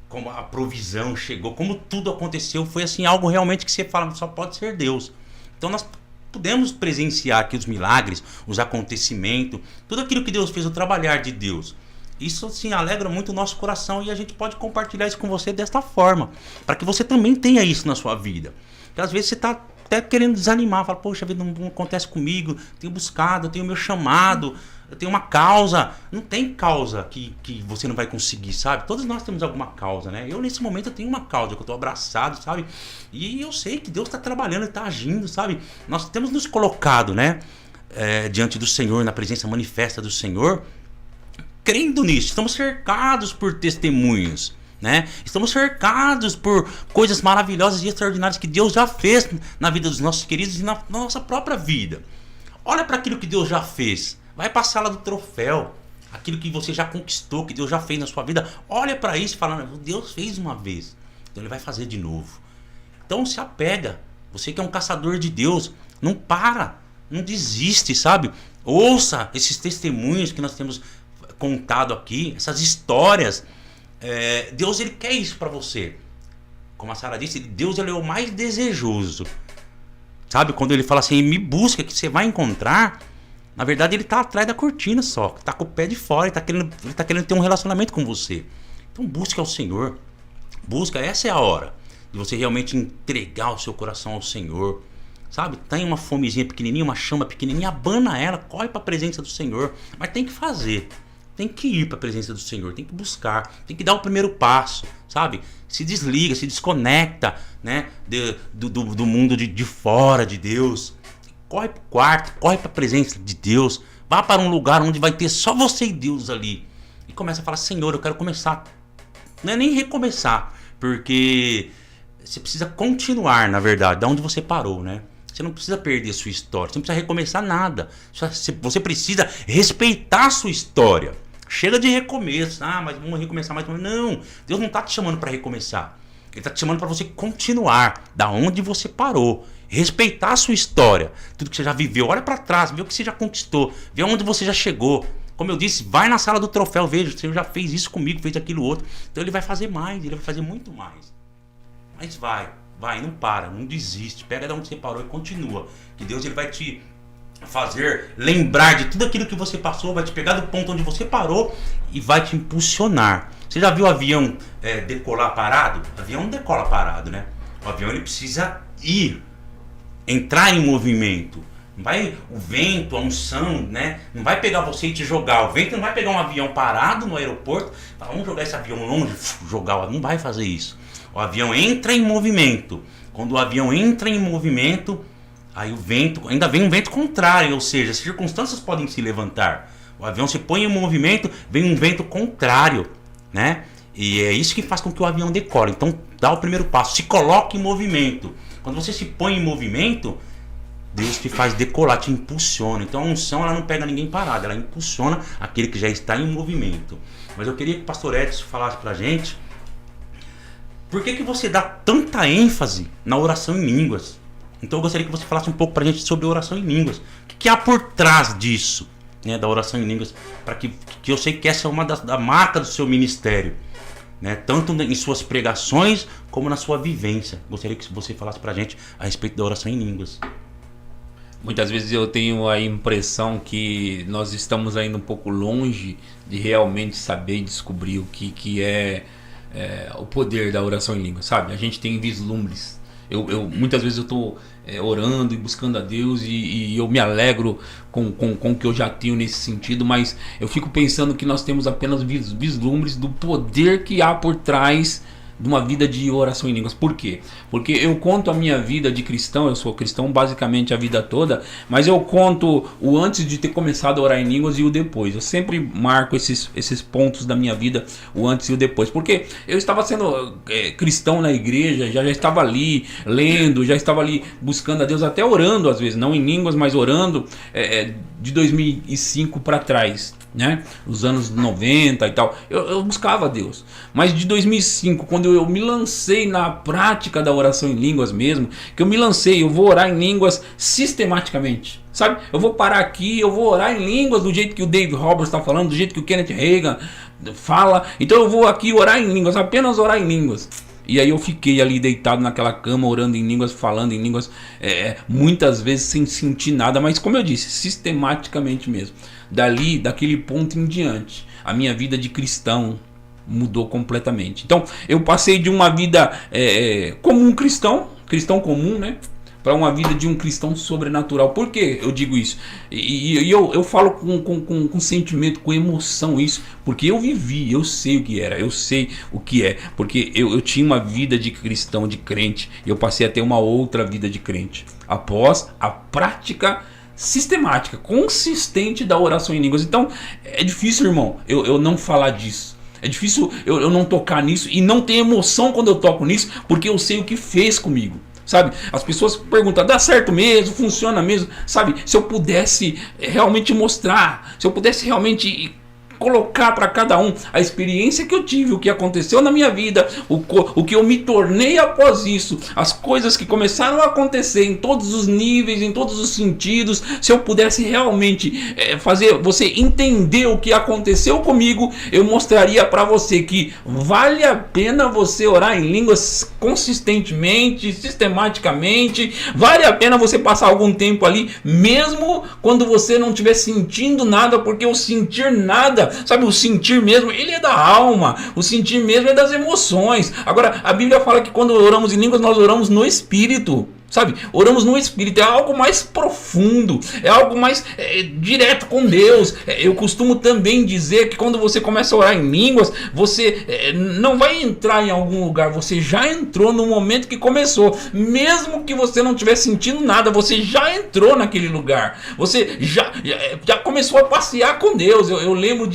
Como a provisão chegou, como tudo aconteceu, foi assim algo realmente que você fala, só pode ser Deus. Então nós pudemos presenciar aqui os milagres, os acontecimentos, tudo aquilo que Deus fez, o trabalhar de Deus. Isso assim alegra muito o nosso coração e a gente pode compartilhar isso com você desta forma, para que você também tenha isso na sua vida. Porque às vezes você está até querendo desanimar, fala, poxa, a vida não acontece comigo, tenho buscado, eu tenho meu chamado, eu tenho uma causa. Não tem causa que você não vai conseguir, sabe? Todos nós temos alguma causa, né? Eu nesse momento eu tenho uma causa, que eu estou abraçado, sabe? E eu sei que Deus está trabalhando, está agindo, sabe? Nós temos nos colocado, né? Diante do Senhor, na presença manifesta do Senhor, crendo nisso. Estamos cercados por testemunhos, né? Estamos cercados por coisas maravilhosas e extraordinárias que Deus já fez na vida dos nossos queridos e na nossa própria vida. Olha para aquilo que Deus já fez. Vai para a sala do troféu. Aquilo que você já conquistou, que Deus já fez na sua vida. Olha para isso falando, Deus fez uma vez, então Ele vai fazer de novo. Então se apega. Você que é um caçador de Deus, não para, não desiste, sabe? Ouça esses testemunhos que nós temos contado aqui, essas histórias. Deus, Ele quer isso para você. Como a Sara disse, Deus, Ele é o mais desejoso. Sabe, quando Ele fala assim, me busca que você vai encontrar, na verdade Ele está atrás da cortina só, está com o pé de fora, Ele tá querendo ter um relacionamento com você. Então busca ao Senhor, busca, essa é a hora de você realmente entregar o seu coração ao Senhor. Sabe, tem uma fomezinha pequenininha, uma chama pequenininha, abana ela, corre para a presença do Senhor, mas tem que fazer. Tem que ir para a presença do Senhor, tem que buscar, tem que dar o primeiro passo, sabe? Se desliga, se desconecta, né? do mundo de fora de Deus. Corre para o quarto, corre para a presença de Deus. Vá para um lugar onde vai ter só você e Deus ali. E começa a falar, Senhor, eu quero começar. Não é nem recomeçar, porque você precisa continuar, na verdade, da onde você parou, né? Você não precisa perder a sua história, você não precisa recomeçar nada. Você precisa respeitar a sua história. Chega de recomeço. Mas vamos recomeçar mais. Não, Deus não está te chamando para recomeçar. Ele está te chamando para você continuar da onde você parou. Respeitar a sua história. Tudo que você já viveu. Olha para trás, vê o que você já conquistou. Vê onde você já chegou. Como eu disse, vai na sala do troféu. Veja, o Senhor já fez isso comigo, fez aquilo outro. Então Ele vai fazer mais, Ele vai fazer muito mais. Mas vai, não para, não desiste. Pega de onde você parou e continua. Que Deus, Ele vai te fazer lembrar de tudo aquilo que você passou, vai te pegar do ponto onde você parou e vai te impulsionar. Você já viu o avião decolar parado? O avião não decola parado, né? O avião, ele precisa entrar em movimento. Não vai o vento, a unção, né? Não vai pegar você e te jogar. O vento não vai pegar um avião parado no aeroporto, vamos jogar esse avião longe, jogar. Não vai fazer isso. O avião entra em movimento. Quando o avião entra em movimento, aí o vento, ainda vem um vento contrário, ou seja, as circunstâncias podem se levantar. O avião se põe em movimento, vem um vento contrário, né? E é isso que faz com que o avião decole. Então dá o primeiro passo, se coloca em movimento. Quando você se põe em movimento, Deus te faz decolar, te impulsiona. Então a unção, ela não pega ninguém parado, ela impulsiona aquele que já está em movimento. Mas eu queria que o pastor Edson falasse pra gente, por que você dá tanta ênfase na oração em línguas? Então eu gostaria que você falasse um pouco pra gente sobre oração em línguas. O que há por trás disso, né, da oração em línguas? Para que eu sei que essa é uma da marca do seu ministério, né, tanto em suas pregações como na sua vivência. Gostaria que você falasse pra gente a respeito da oração em línguas. Muitas vezes eu tenho a impressão que nós estamos ainda um pouco longe de realmente saber e descobrir o que é o poder da oração em línguas, sabe? A gente tem vislumbres. Muitas vezes eu estou orando e buscando a Deus e eu me alegro com o que eu já tenho nesse sentido, mas eu fico pensando que nós temos apenas vislumbres do poder que há por trás de uma vida de oração em línguas. Por quê? Porque eu conto a minha vida de cristão, eu sou cristão basicamente a vida toda, mas eu conto o antes de ter começado a orar em línguas e o depois. Eu sempre marco esses pontos da minha vida, o antes e o depois, porque eu estava sendo cristão na igreja, já estava ali lendo, já estava ali buscando a Deus, até orando às vezes, não em línguas, mas orando de 2005 para trás, né? Os anos 90 e tal, eu buscava a Deus. Mas de 2005, quando eu me lancei na prática da oração em línguas mesmo, que eu vou orar em línguas sistematicamente, sabe? Eu vou parar aqui, eu vou orar em línguas do jeito que o Dave Roberts está falando, do jeito que o Kenneth Hagin fala. Então eu vou aqui orar em línguas, apenas orar em línguas. E aí eu fiquei ali deitado naquela cama, orando em línguas, falando em línguas, muitas vezes sem sentir nada, mas como eu disse, sistematicamente mesmo. Daquele ponto em diante, a minha vida de cristão mudou completamente. Então eu passei de uma vida como um cristão comum, né, para uma vida de um cristão sobrenatural. Por que eu digo isso? E eu falo com sentimento, com emoção isso, porque eu vivi, eu sei o que era, eu sei o que é, porque eu tinha uma vida de cristão, de crente, e eu passei a ter uma outra vida de crente, após a prática sistemática, consistente da oração em línguas. Então é difícil, irmão, eu não falar disso. É difícil eu não tocar nisso e não ter emoção quando eu toco nisso, porque eu sei o que fez comigo. Sabe, as pessoas perguntam, dá certo mesmo, funciona mesmo, sabe, se eu pudesse realmente mostrar, se eu pudesse realmente colocar para cada um a experiência que eu tive, o que aconteceu na minha vida, o que eu me tornei após isso, as coisas que começaram a acontecer em todos os níveis, em todos os sentidos, se eu pudesse realmente fazer você entender o que aconteceu comigo, eu mostraria para você que vale a pena você orar em línguas consistentemente, sistematicamente, vale a pena você passar algum tempo ali, mesmo quando você não estiver sentindo nada, porque o sentir nada, sabe, o sentir mesmo, ele é da alma, o sentir mesmo é das emoções. Agora, a Bíblia fala que quando oramos em línguas, nós oramos no Espírito. Sabe, oramos no Espírito, é algo mais profundo, é algo mais direto com Deus. Eu costumo também dizer que quando você começa a orar em línguas, você não vai entrar em algum lugar, você já entrou no momento que começou. Mesmo que você não estiver sentindo nada, você já entrou naquele lugar, você já começou a passear com Deus. Eu lembro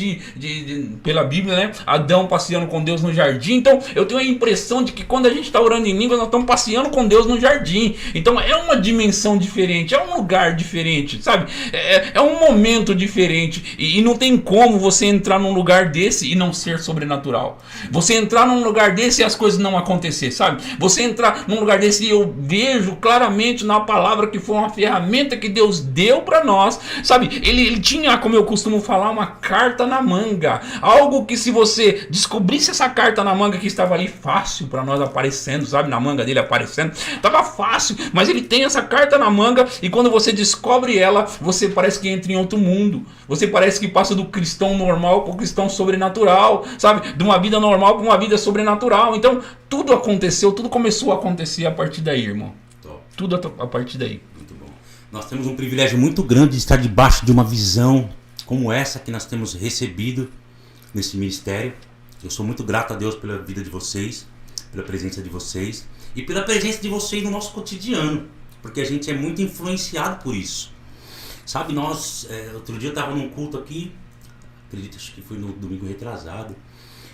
pela Bíblia, né, Adão passeando com Deus no jardim. Então eu tenho a impressão de que quando a gente está orando em línguas, nós estamos passeando com Deus no jardim. Então é uma dimensão diferente, é um lugar diferente, sabe? É um momento diferente. E não tem como você entrar num lugar desse e não ser sobrenatural. Você entrar num lugar desse e as coisas não acontecer, sabe? Você entrar num lugar desse e eu vejo claramente na palavra que foi uma ferramenta que Deus deu para nós, sabe? Ele tinha, como eu costumo falar, uma carta na manga. Algo que se você descobrisse essa carta na manga que estava ali fácil para nós aparecendo, sabe? Na manga dele aparecendo, estava fácil. Mas ele tem essa carta na manga e quando você descobre ela, você parece que entra em outro mundo. Você parece que passa do cristão normal para o cristão sobrenatural, sabe? De uma vida normal para uma vida sobrenatural. Então, tudo aconteceu, tudo começou a acontecer a partir daí, irmão. Top. Tudo a partir daí. Muito bom. Nós temos um privilégio muito grande de estar debaixo de uma visão como essa que nós temos recebido nesse ministério. Eu sou muito grato a Deus pela vida de vocês, pela presença de vocês. E pela presença de vocês no nosso cotidiano, porque a gente é muito influenciado por isso. Sabe, nós, outro dia eu estava num culto aqui, acredito, acho que foi no domingo retrasado,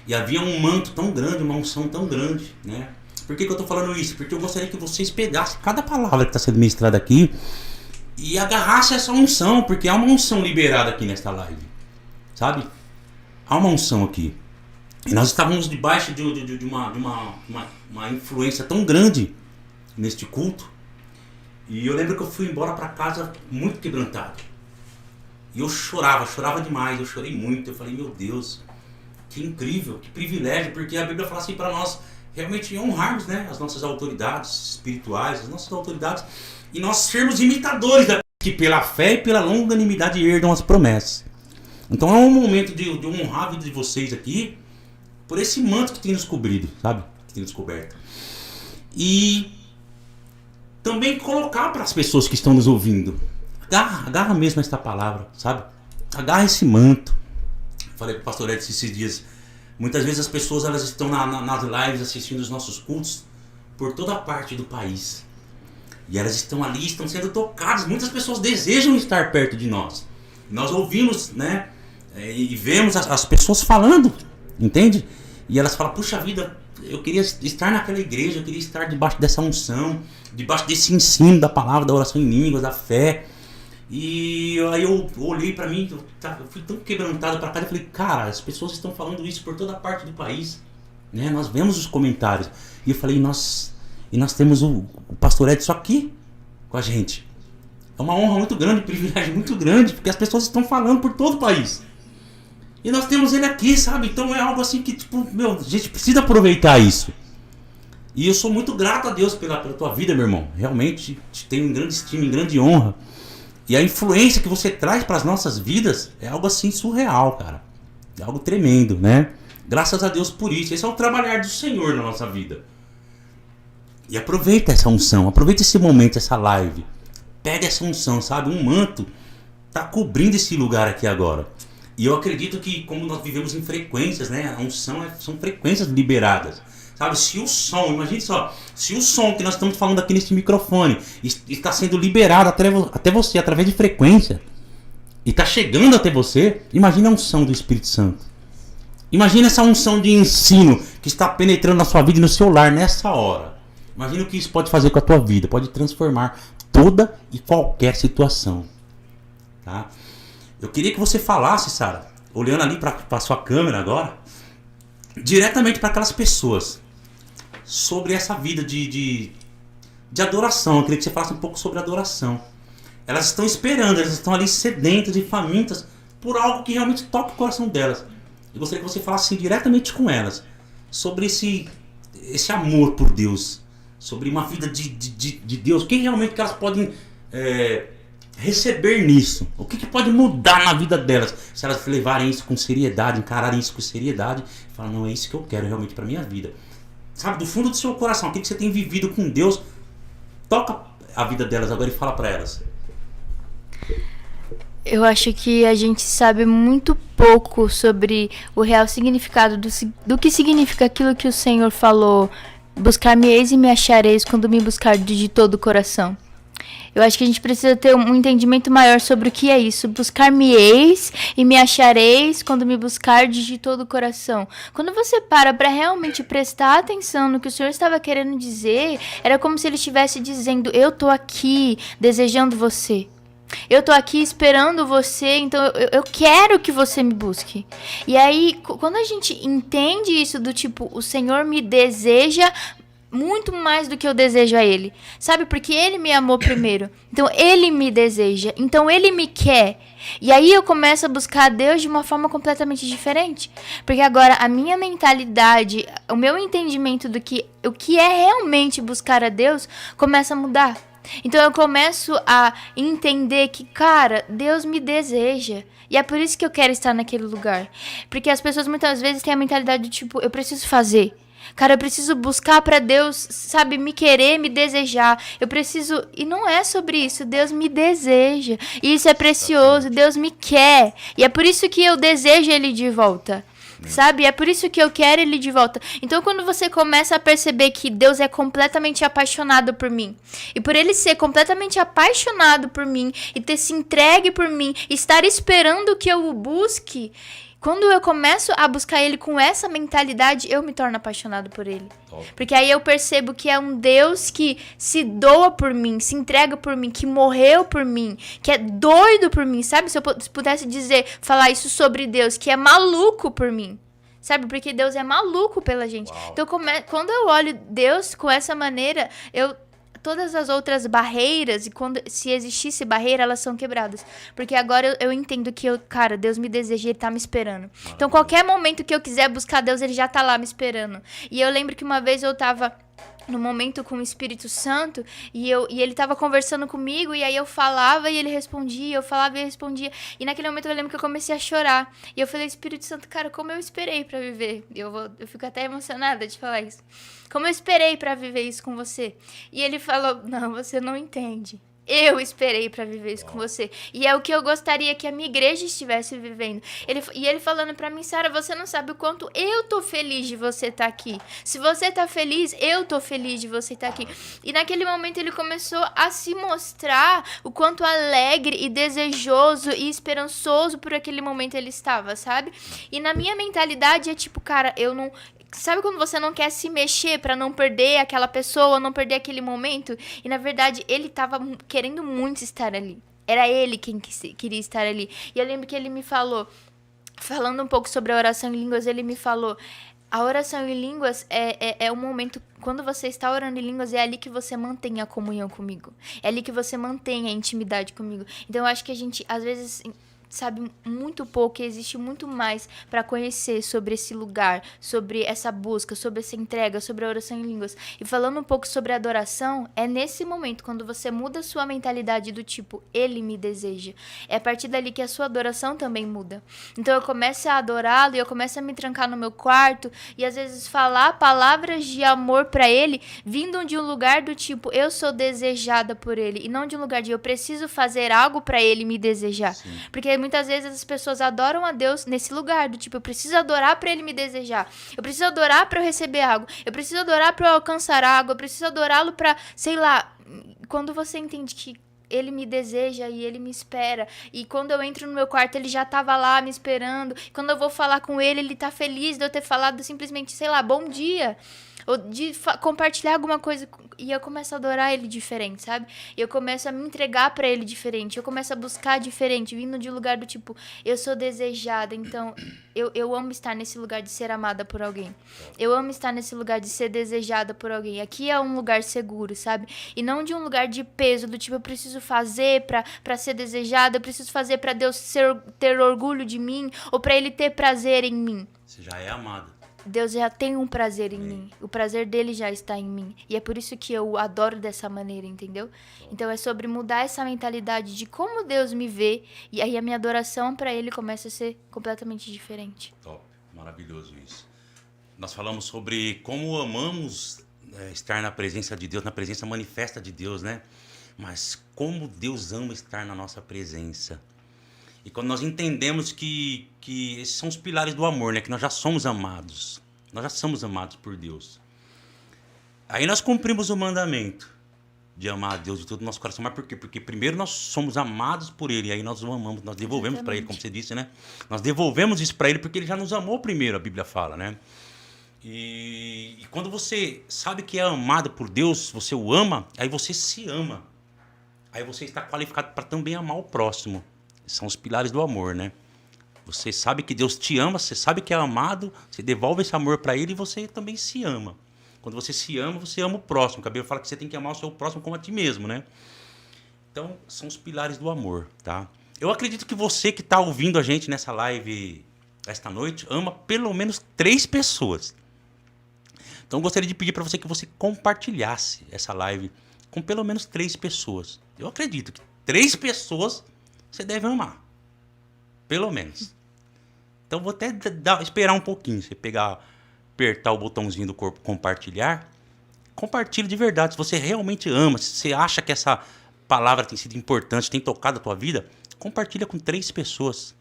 e havia um manto tão grande, uma unção tão grande, né? Por que eu estou falando isso? Porque eu gostaria que vocês pegassem cada palavra que está sendo ministrada aqui e agarrassem essa unção, porque há uma unção liberada aqui nesta live, sabe? Há uma unção aqui. E nós estávamos debaixo de uma influência tão grande neste culto. E eu lembro que eu fui embora para casa muito quebrantado. E eu chorava demais, eu chorei muito. Eu falei, meu Deus, que incrível, que privilégio, porque a Bíblia fala assim para nós realmente honrarmos, né, as nossas autoridades espirituais, as nossas autoridades, e nós sermos imitadores daqueles que pela fé e pela longanimidade herdam as promessas. Então é um momento de honrar a vida de vocês aqui, por esse manto que tem nos cobrido, sabe? Que tem nos coberto. E também colocar para as pessoas que estão nos ouvindo. Agarra mesmo esta palavra, sabe? Agarra esse manto. Falei para o pastor Edson esses dias, Muitas vezes as pessoas elas estão nas lives assistindo os nossos cultos por toda parte do país. E elas estão ali, estão sendo tocadas. Muitas pessoas desejam estar perto de nós. Nós ouvimos, né? E vemos as pessoas falando, entende? E elas falam, puxa vida, eu queria estar naquela igreja, eu queria estar debaixo dessa unção, debaixo desse ensino da palavra, da oração em línguas, da fé. E aí eu olhei pra mim, eu fui tão quebrantado pra cá, e falei, cara, as pessoas estão falando isso por toda parte do país, né? Nós vemos os comentários. E eu falei, nós temos o pastor Edson aqui com a gente. É uma honra muito grande, um privilégio muito grande, porque as pessoas estão falando por todo o país. E nós temos ele aqui, sabe? Então é algo assim que, tipo, a gente precisa aproveitar isso. E eu sou muito grato a Deus pela tua vida, meu irmão. Realmente te tenho em grande estima, em grande honra. E a influência que você traz para as nossas vidas é algo assim surreal, cara. É algo tremendo, né? Graças a Deus por isso. Esse é o trabalhar do Senhor na nossa vida. E aproveita essa unção, aproveita esse momento, essa live. Pega essa unção, sabe? Um manto tá cobrindo esse lugar aqui agora. E eu acredito que, como nós vivemos em frequências, né? A unção são frequências liberadas. Sabe? Se o som, imagine só, se o som que nós estamos falando aqui nesse microfone está sendo liberado até você, através de frequência, e está chegando até você, imagine a unção do Espírito Santo. Imagine essa unção de ensino que está penetrando na sua vida e no seu lar nessa hora. Imagina o que isso pode fazer com a tua vida. Pode transformar toda e qualquer situação. Tá? Eu queria que você falasse, Sara, olhando ali para a sua câmera agora, diretamente para aquelas pessoas, sobre essa vida de adoração. Eu queria que você falasse um pouco sobre adoração. Elas estão esperando, elas estão ali sedentas e famintas por algo que realmente toque o coração delas. Eu gostaria que você falasse assim, diretamente com elas, sobre esse amor por Deus, sobre uma vida de Deus. O que realmente que elas podem receber nisso? O que pode mudar na vida delas se elas levarem isso com seriedade, encararem isso com seriedade e falar, não, é isso que eu quero realmente para minha vida. Sabe, do fundo do seu coração, o que você tem vivido com Deus, toca a vida delas agora e fala para elas. Eu acho que a gente sabe muito pouco sobre o real significado do que significa aquilo que o Senhor falou. Buscar-me-eis e me achareis quando me buscar de todo o coração. Eu acho que a gente precisa ter um entendimento maior sobre o que é isso. Buscar-me-eis e me achareis quando me buscardes de todo o coração. Quando você para realmente prestar atenção no que o Senhor estava querendo dizer, era como se Ele estivesse dizendo, eu tô aqui desejando você. Eu tô aqui esperando você, então eu quero que você me busque. E aí, quando a gente entende isso do tipo, o Senhor me deseja muito mais do que eu desejo a Ele. Sabe? Porque Ele me amou primeiro. Então, Ele me deseja. Então, Ele me quer. E aí, eu começo a buscar a Deus de uma forma completamente diferente. Porque agora, a minha mentalidade, o meu entendimento do que o que é realmente buscar a Deus, começa a mudar. Então, eu começo a entender que, cara, Deus me deseja. E é por isso que eu quero estar naquele lugar. Porque as pessoas, muitas vezes, têm a mentalidade do tipo, eu preciso fazer. Cara, eu preciso buscar pra Deus, sabe, me querer, me desejar. Eu preciso... E não é sobre isso. Deus me deseja. E isso é precioso. Deus me quer. E é por isso que eu desejo Ele de volta. Sabe? É por isso que eu quero Ele de volta. Então, quando você começa a perceber que Deus é completamente apaixonado por mim, e por Ele ser completamente apaixonado por mim, e ter se entregue por mim, estar esperando que eu o busque... Quando eu começo a buscar Ele com essa mentalidade, eu me torno apaixonado por Ele. Porque aí eu percebo que é um Deus que se doa por mim, se entrega por mim, que morreu por mim, que é doido por mim, sabe? Se eu pudesse falar isso sobre Deus, que é maluco por mim. Sabe? Porque Deus é maluco pela gente. Uau. Então, quando eu olho Deus com essa maneira, todas as outras barreiras, e se existisse barreira, elas são quebradas. Porque agora eu entendo que cara, Deus me deseja e Ele tá me esperando. Então, qualquer momento que eu quiser buscar Deus, Ele já tá lá me esperando. E eu lembro que uma vez eu tava no momento com o Espírito Santo, e Ele tava conversando comigo, e aí eu falava e Ele respondia, eu falava e Ele respondia. E naquele momento eu lembro que eu comecei a chorar. E eu falei, Espírito Santo, cara, como eu esperei pra viver. Eu fico até emocionada de falar isso. Como eu esperei pra viver isso com você. E Ele falou, não, você não entende. Eu esperei pra viver isso com você. E é o que eu gostaria que a minha igreja estivesse vivendo. Ele falando pra mim, Sara, você não sabe o quanto eu tô feliz de você estar aqui. Se você tá feliz, eu tô feliz de você estar aqui. E naquele momento ele começou a se mostrar o quanto alegre e desejoso e esperançoso por aquele momento ele estava, sabe? E na minha mentalidade é tipo, cara, eu não... Sabe quando você não quer se mexer pra não perder aquela pessoa, não perder aquele momento? E na verdade ele tava querendo muito estar ali. Era ele quem queria estar ali. E eu lembro que ele me falou, falando um pouco sobre a oração em línguas, ele me falou: a oração em línguas é um momento, quando você está orando em línguas, é ali que você mantém a comunhão comigo. É ali que você mantém a intimidade comigo. Então eu acho que a gente, às vezes, sabe muito pouco e existe muito mais para conhecer sobre esse lugar, sobre essa busca, sobre essa entrega, sobre a oração em línguas. E falando um pouco sobre a adoração, é nesse momento, quando você muda a sua mentalidade do tipo, ele me deseja. É a partir dali que a sua adoração também muda. Então eu começo a adorá-lo e eu começo a me trancar no meu quarto e às vezes falar palavras de amor para ele, vindo de um lugar do tipo, eu sou desejada por ele, e não de um lugar de eu preciso fazer algo para ele me desejar. Sim. Porque muitas vezes as pessoas adoram a Deus nesse lugar do tipo, eu preciso adorar pra ele me desejar, eu preciso adorar pra eu receber algo, eu preciso adorar pra eu alcançar algo, eu preciso adorá-lo pra, sei lá. Quando você entende que ele me deseja e ele me espera, e quando eu entro no meu quarto ele já tava lá me esperando, quando eu vou falar com ele, ele tá feliz de eu ter falado simplesmente, sei lá, bom dia, ou de compartilhar alguma coisa, e eu começo a adorar ele diferente, sabe? E eu começo a me entregar pra ele diferente, eu começo a buscar diferente, vindo de um lugar do tipo, eu sou desejada, então eu amo estar nesse lugar de ser amada por alguém. Eu amo estar nesse lugar de ser desejada por alguém. Aqui é um lugar seguro, sabe? E não de um lugar de peso, do tipo, eu preciso fazer pra ser desejada, eu preciso fazer pra Deus ter orgulho de mim, ou pra ele ter prazer em mim. Você já é amada. Deus já tem um prazer em mim. O prazer dele já está em mim. E é por isso que eu o adoro dessa maneira, entendeu? Então é sobre mudar essa mentalidade de como Deus me vê. E aí a minha adoração para ele começa a ser completamente diferente. Top. Maravilhoso isso. Nós falamos sobre como amamos estar na presença de Deus, na presença manifesta de Deus, né? Mas como Deus ama estar na nossa presença. E quando nós entendemos que esses são os pilares do amor, né? Que nós já somos amados. Nós já somos amados por Deus. Aí nós cumprimos o mandamento de amar a Deus de todo o nosso coração. Mas por quê? Porque primeiro nós somos amados por Ele. E aí nós o amamos, nós devolvemos para Ele, como você disse, né? Nós devolvemos isso para Ele porque Ele já nos amou primeiro, a Bíblia fala, né? E quando você sabe que é amado por Deus, você o ama, aí você se ama. Aí você está qualificado para também amar o próximo. São os pilares do amor, né? Você sabe que Deus te ama, você sabe que é amado, você devolve esse amor para Ele e você também se ama. Quando você se ama, você ama o próximo. A Bíblia fala que você tem que amar o seu próximo como a ti mesmo, né? Então, são os pilares do amor, tá? Eu acredito que você que está ouvindo a gente nessa live esta noite ama pelo menos 3 pessoas. Então, eu gostaria de pedir para você que você compartilhasse essa live com pelo menos 3 pessoas. Eu acredito que 3 pessoas você deve amar. Pelo menos. Então vou até esperar um pouquinho. Você apertar o botãozinho do corpo compartilhar. Compartilhe de verdade. Se você realmente ama, se você acha que essa palavra tem sido importante, tem tocado a tua vida, compartilha com 3 pessoas.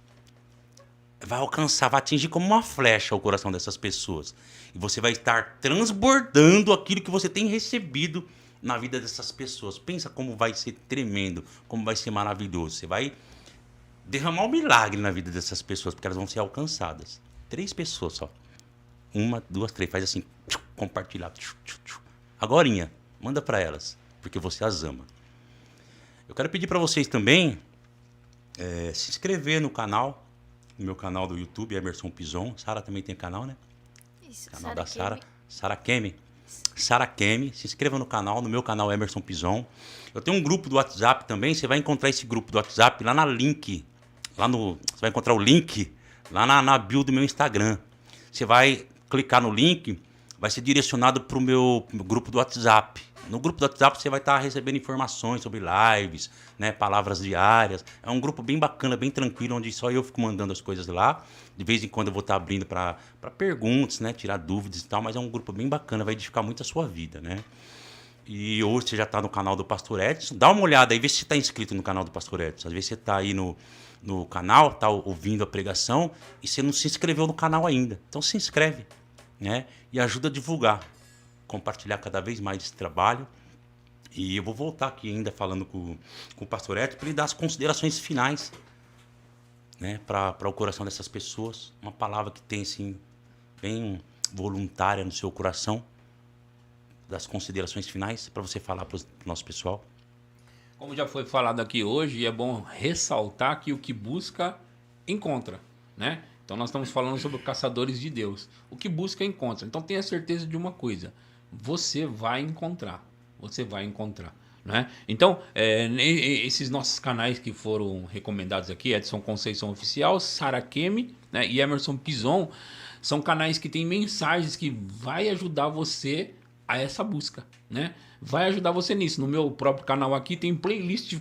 Vai alcançar, vai atingir como uma flecha o coração dessas pessoas. E você vai estar transbordando aquilo que você tem recebido na vida dessas pessoas. Pensa como vai ser tremendo, como vai ser maravilhoso. Você vai derramar um milagre na vida dessas pessoas, porque elas vão ser alcançadas. 3 pessoas só. 1, 2, 3. Faz assim, compartilhar. Agorinha, manda para elas, porque você as ama. Eu quero pedir para vocês também se inscrever no canal, no meu canal do YouTube, Emerson Pison. Sara também tem canal, né? Isso, canal da Sara. Sara Kemi. Sara Kemi, se inscreva no canal, no meu canal Emerson Pison. Eu tenho um grupo do WhatsApp também, você vai encontrar esse grupo do WhatsApp lá na link, você vai encontrar o link lá na bio do meu Instagram. Você vai clicar no link, vai ser direcionado para o meu grupo do WhatsApp. No grupo do WhatsApp você vai estar recebendo informações sobre lives, né, palavras diárias. É um grupo bem bacana, bem tranquilo, onde só eu fico mandando as coisas lá. De vez em quando eu vou estar abrindo para perguntas, né, tirar dúvidas e tal, mas é um grupo bem bacana, vai edificar muito a sua vida, né? E hoje você já está no canal do Pastor Edson. Dá uma olhada aí, vê se você está inscrito no canal do Pastor Edson. Às vezes você está aí no canal, está ouvindo a pregação e você não se inscreveu no canal ainda. Então se inscreve, né? E ajuda a divulgar, compartilhar cada vez mais esse trabalho. E eu vou voltar aqui ainda falando com o Pastor Edson para ele dar as considerações finais, né? Para o coração dessas pessoas. Uma palavra que tem assim, bem voluntária no seu coração. Das considerações finais para você falar para o nosso pessoal. Como já foi falado aqui hoje, é bom ressaltar que o que busca, encontra, né? Então nós estamos falando sobre caçadores de Deus. O que busca, encontra. Então tenha certeza de uma coisa, você vai encontrar, né? Então, esses nossos canais que foram recomendados aqui, Edson Conceição Oficial, Sara Kemi, né, e Emerson Pison, são canais que têm mensagens que vai ajudar você a essa busca, né? Vai ajudar você nisso. No meu próprio canal aqui tem playlist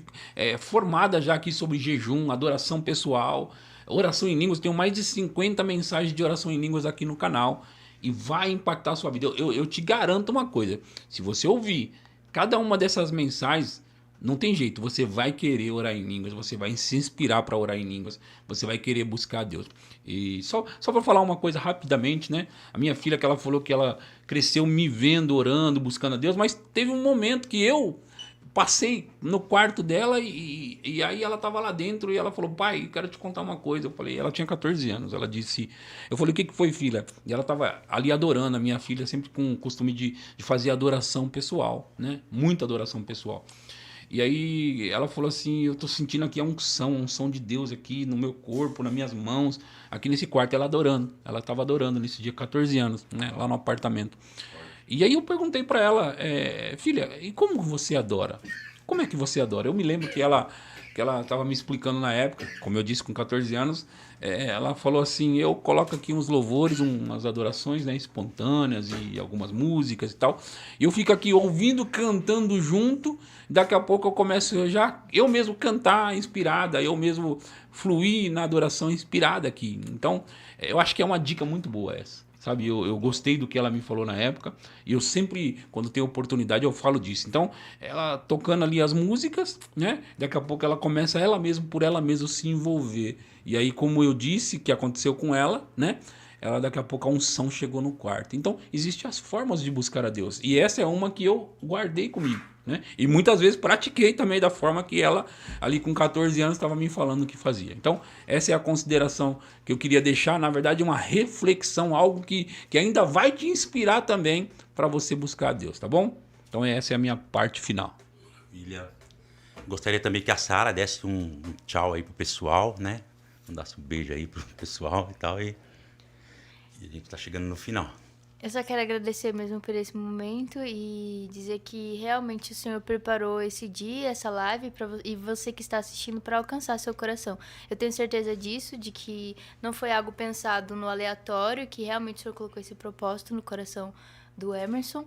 formada já aqui sobre jejum, adoração pessoal, oração em línguas. Tenho mais de 50 mensagens de oração em línguas aqui no canal e vai impactar a sua vida. Eu te garanto uma coisa, se você ouvir cada uma dessas mensagens, não tem jeito, você vai querer orar em línguas, você vai se inspirar para orar em línguas, você vai querer buscar a Deus. E só para falar uma coisa rapidamente, né? A minha filha, que ela falou que ela cresceu me vendo, orando, buscando a Deus, mas teve um momento que eu passei no quarto dela e aí ela estava lá dentro e ela falou, pai, eu quero te contar uma coisa. Eu falei, ela tinha 14 anos, ela disse, eu falei, o que foi, filha? E ela estava ali adorando, a minha filha sempre com o costume de fazer adoração pessoal, né? Muita adoração pessoal. E aí ela falou assim, eu tô sentindo aqui a unção de Deus aqui no meu corpo, nas minhas mãos, aqui nesse quarto, ela estava adorando nesse dia, 14 anos, né, lá no apartamento. E aí eu perguntei para ela, filha, e como você adora? Como é que você adora? Eu me lembro que ela estava me explicando na época, como eu disse, com 14 anos, ela falou assim, eu coloco aqui uns louvores, umas adorações, né, espontâneas e algumas músicas e tal, e eu fico aqui ouvindo, cantando junto, daqui a pouco eu começo eu mesmo cantar inspirada, eu mesmo fluir na adoração inspirada aqui. Então, eu acho que é uma dica muito boa essa. Sabe, eu gostei do que ela me falou na época e eu sempre, quando tenho oportunidade, eu falo disso. Então, ela tocando ali as músicas, né? Daqui a pouco ela começa por ela mesma se envolver. E aí, como eu disse que aconteceu com ela, né? Ela daqui a pouco a unção chegou no quarto. Então, existem as formas de buscar a Deus. E essa é uma que eu guardei comigo, né? E muitas vezes pratiquei também da forma que ela, ali com 14 anos, estava me falando que fazia. Então, essa é a consideração que eu queria deixar. Na verdade, uma reflexão, algo que ainda vai te inspirar também para você buscar a Deus, tá bom? Então, essa é a minha parte final. Maravilha. Gostaria também que a Sara desse um tchau aí pro pessoal, né? Mandasse um beijo aí pro pessoal e tal. E a gente está chegando no final. Eu só quero agradecer mesmo por esse momento e dizer que realmente o Senhor preparou esse dia, essa live, e você que está assistindo, para alcançar seu coração. Eu tenho certeza disso, de que não foi algo pensado no aleatório, que realmente o Senhor colocou esse propósito no coração do Emerson,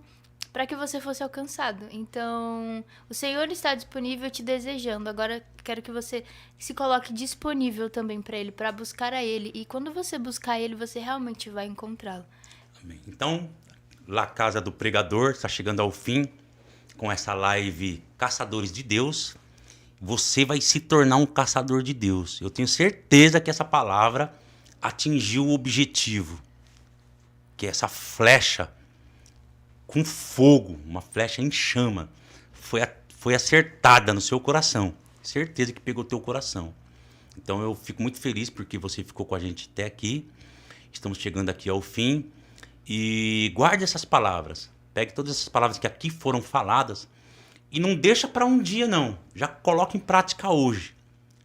para que você fosse alcançado. Então, o Senhor está disponível te desejando. Agora, quero que você se coloque disponível também para Ele, para buscar a Ele. E quando você buscar Ele, você realmente vai encontrá-lo. Amém. Então, La Casa do Pregador está chegando ao fim com essa live Caçadores de Deus. Você vai se tornar um caçador de Deus. Eu tenho certeza que essa palavra atingiu o objetivo, que é essa com fogo, uma flecha em chama, foi acertada no seu coração. Certeza que pegou teu coração. Então eu fico muito feliz porque você ficou com a gente até aqui. Estamos chegando aqui ao fim. E guarde essas palavras. Pegue todas essas palavras que aqui foram faladas e não deixa para um dia, não. Já coloca em prática hoje.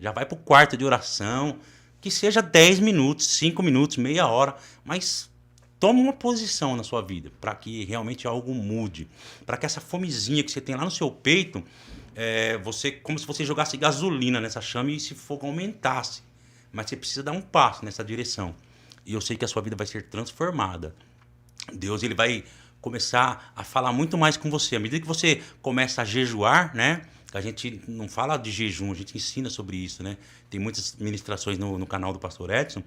Já vai para o quarto de oração, que seja 10 minutos, 5 minutos, meia hora, mas toma uma posição na sua vida para que realmente algo mude, para que essa fomezinha que você tem lá no seu peito, como se você jogasse gasolina nessa chama e esse fogo aumentasse. Mas você precisa dar um passo nessa direção. E eu sei que a sua vida vai ser transformada. Deus, ele vai começar a falar muito mais com você. À medida que você começa a jejuar, né? A gente não fala de jejum, a gente ensina sobre isso, né? Tem muitas ministrações no canal do Pastor Edson.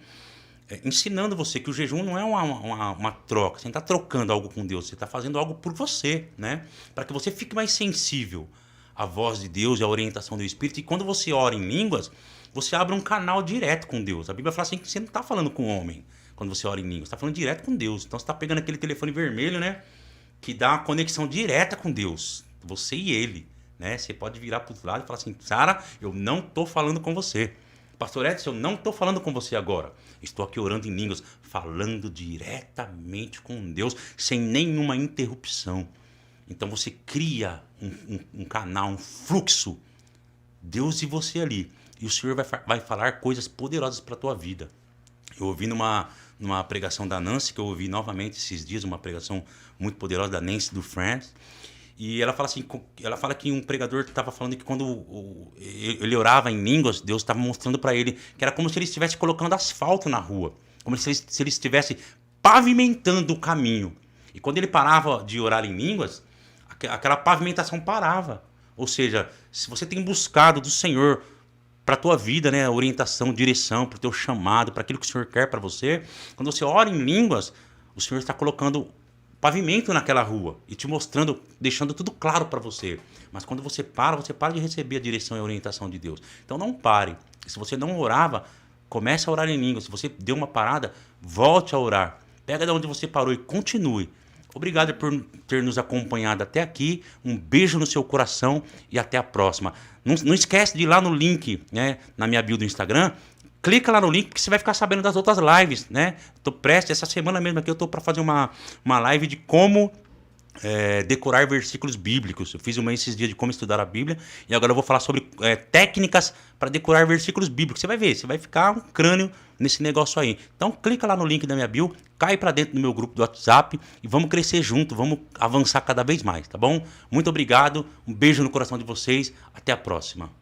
ensinando você que o jejum não é uma troca. Você não está trocando algo com Deus, você está fazendo algo por você, né? Para que você fique mais sensível à voz de Deus e à orientação do Espírito. E quando você ora em línguas, você abre um canal direto com Deus. A Bíblia fala assim que você não está falando com o homem quando você ora em línguas, você está falando direto com Deus. Então você está pegando aquele telefone vermelho, né? Que dá uma conexão direta com Deus, você e ele, né? Você pode virar para o outro lado e falar assim: Sara, eu não estou falando com você. Pastor Edson, eu não estou falando com você agora. Estou aqui orando em línguas, falando diretamente com Deus, sem nenhuma interrupção. Então você cria um canal, um fluxo, Deus e você ali. E o Senhor vai falar coisas poderosas para a tua vida. Eu ouvi numa pregação da Nancy, que eu ouvi novamente esses dias, uma pregação muito poderosa da Nancy do Friends. E ela fala assim, ela fala que um pregador estava falando que quando ele orava em línguas, Deus estava mostrando para ele que era como se ele estivesse colocando asfalto na rua, como se ele estivesse pavimentando o caminho. E quando ele parava de orar em línguas, aquela pavimentação parava. Ou seja, se você tem buscado do Senhor para a tua vida, né, orientação, direção, para o teu chamado, para aquilo que o Senhor quer para você, quando você ora em línguas, o Senhor está colocando pavimento naquela rua e te mostrando, deixando tudo claro para você. Mas quando você para de receber a direção e a orientação de Deus. Então não pare. Se você não orava, comece a orar em línguas. Se você deu uma parada, volte a orar. Pega de onde você parou e continue. Obrigado por ter nos acompanhado até aqui. Um beijo no seu coração e até a próxima. Não esquece de ir lá no link, né, na minha bio do Instagram. Clica lá no link que você vai ficar sabendo das outras lives, né? Tô prestes, essa semana mesmo aqui eu tô para fazer uma live de como decorar versículos bíblicos. Eu fiz uma esses dias de como estudar a Bíblia e agora eu vou falar sobre técnicas para decorar versículos bíblicos. Você vai ver, você vai ficar um crânio nesse negócio aí. Então clica lá no link da minha bio, cai para dentro do meu grupo do WhatsApp e vamos crescer junto, vamos avançar cada vez mais, tá bom? Muito obrigado, um beijo no coração de vocês, até a próxima.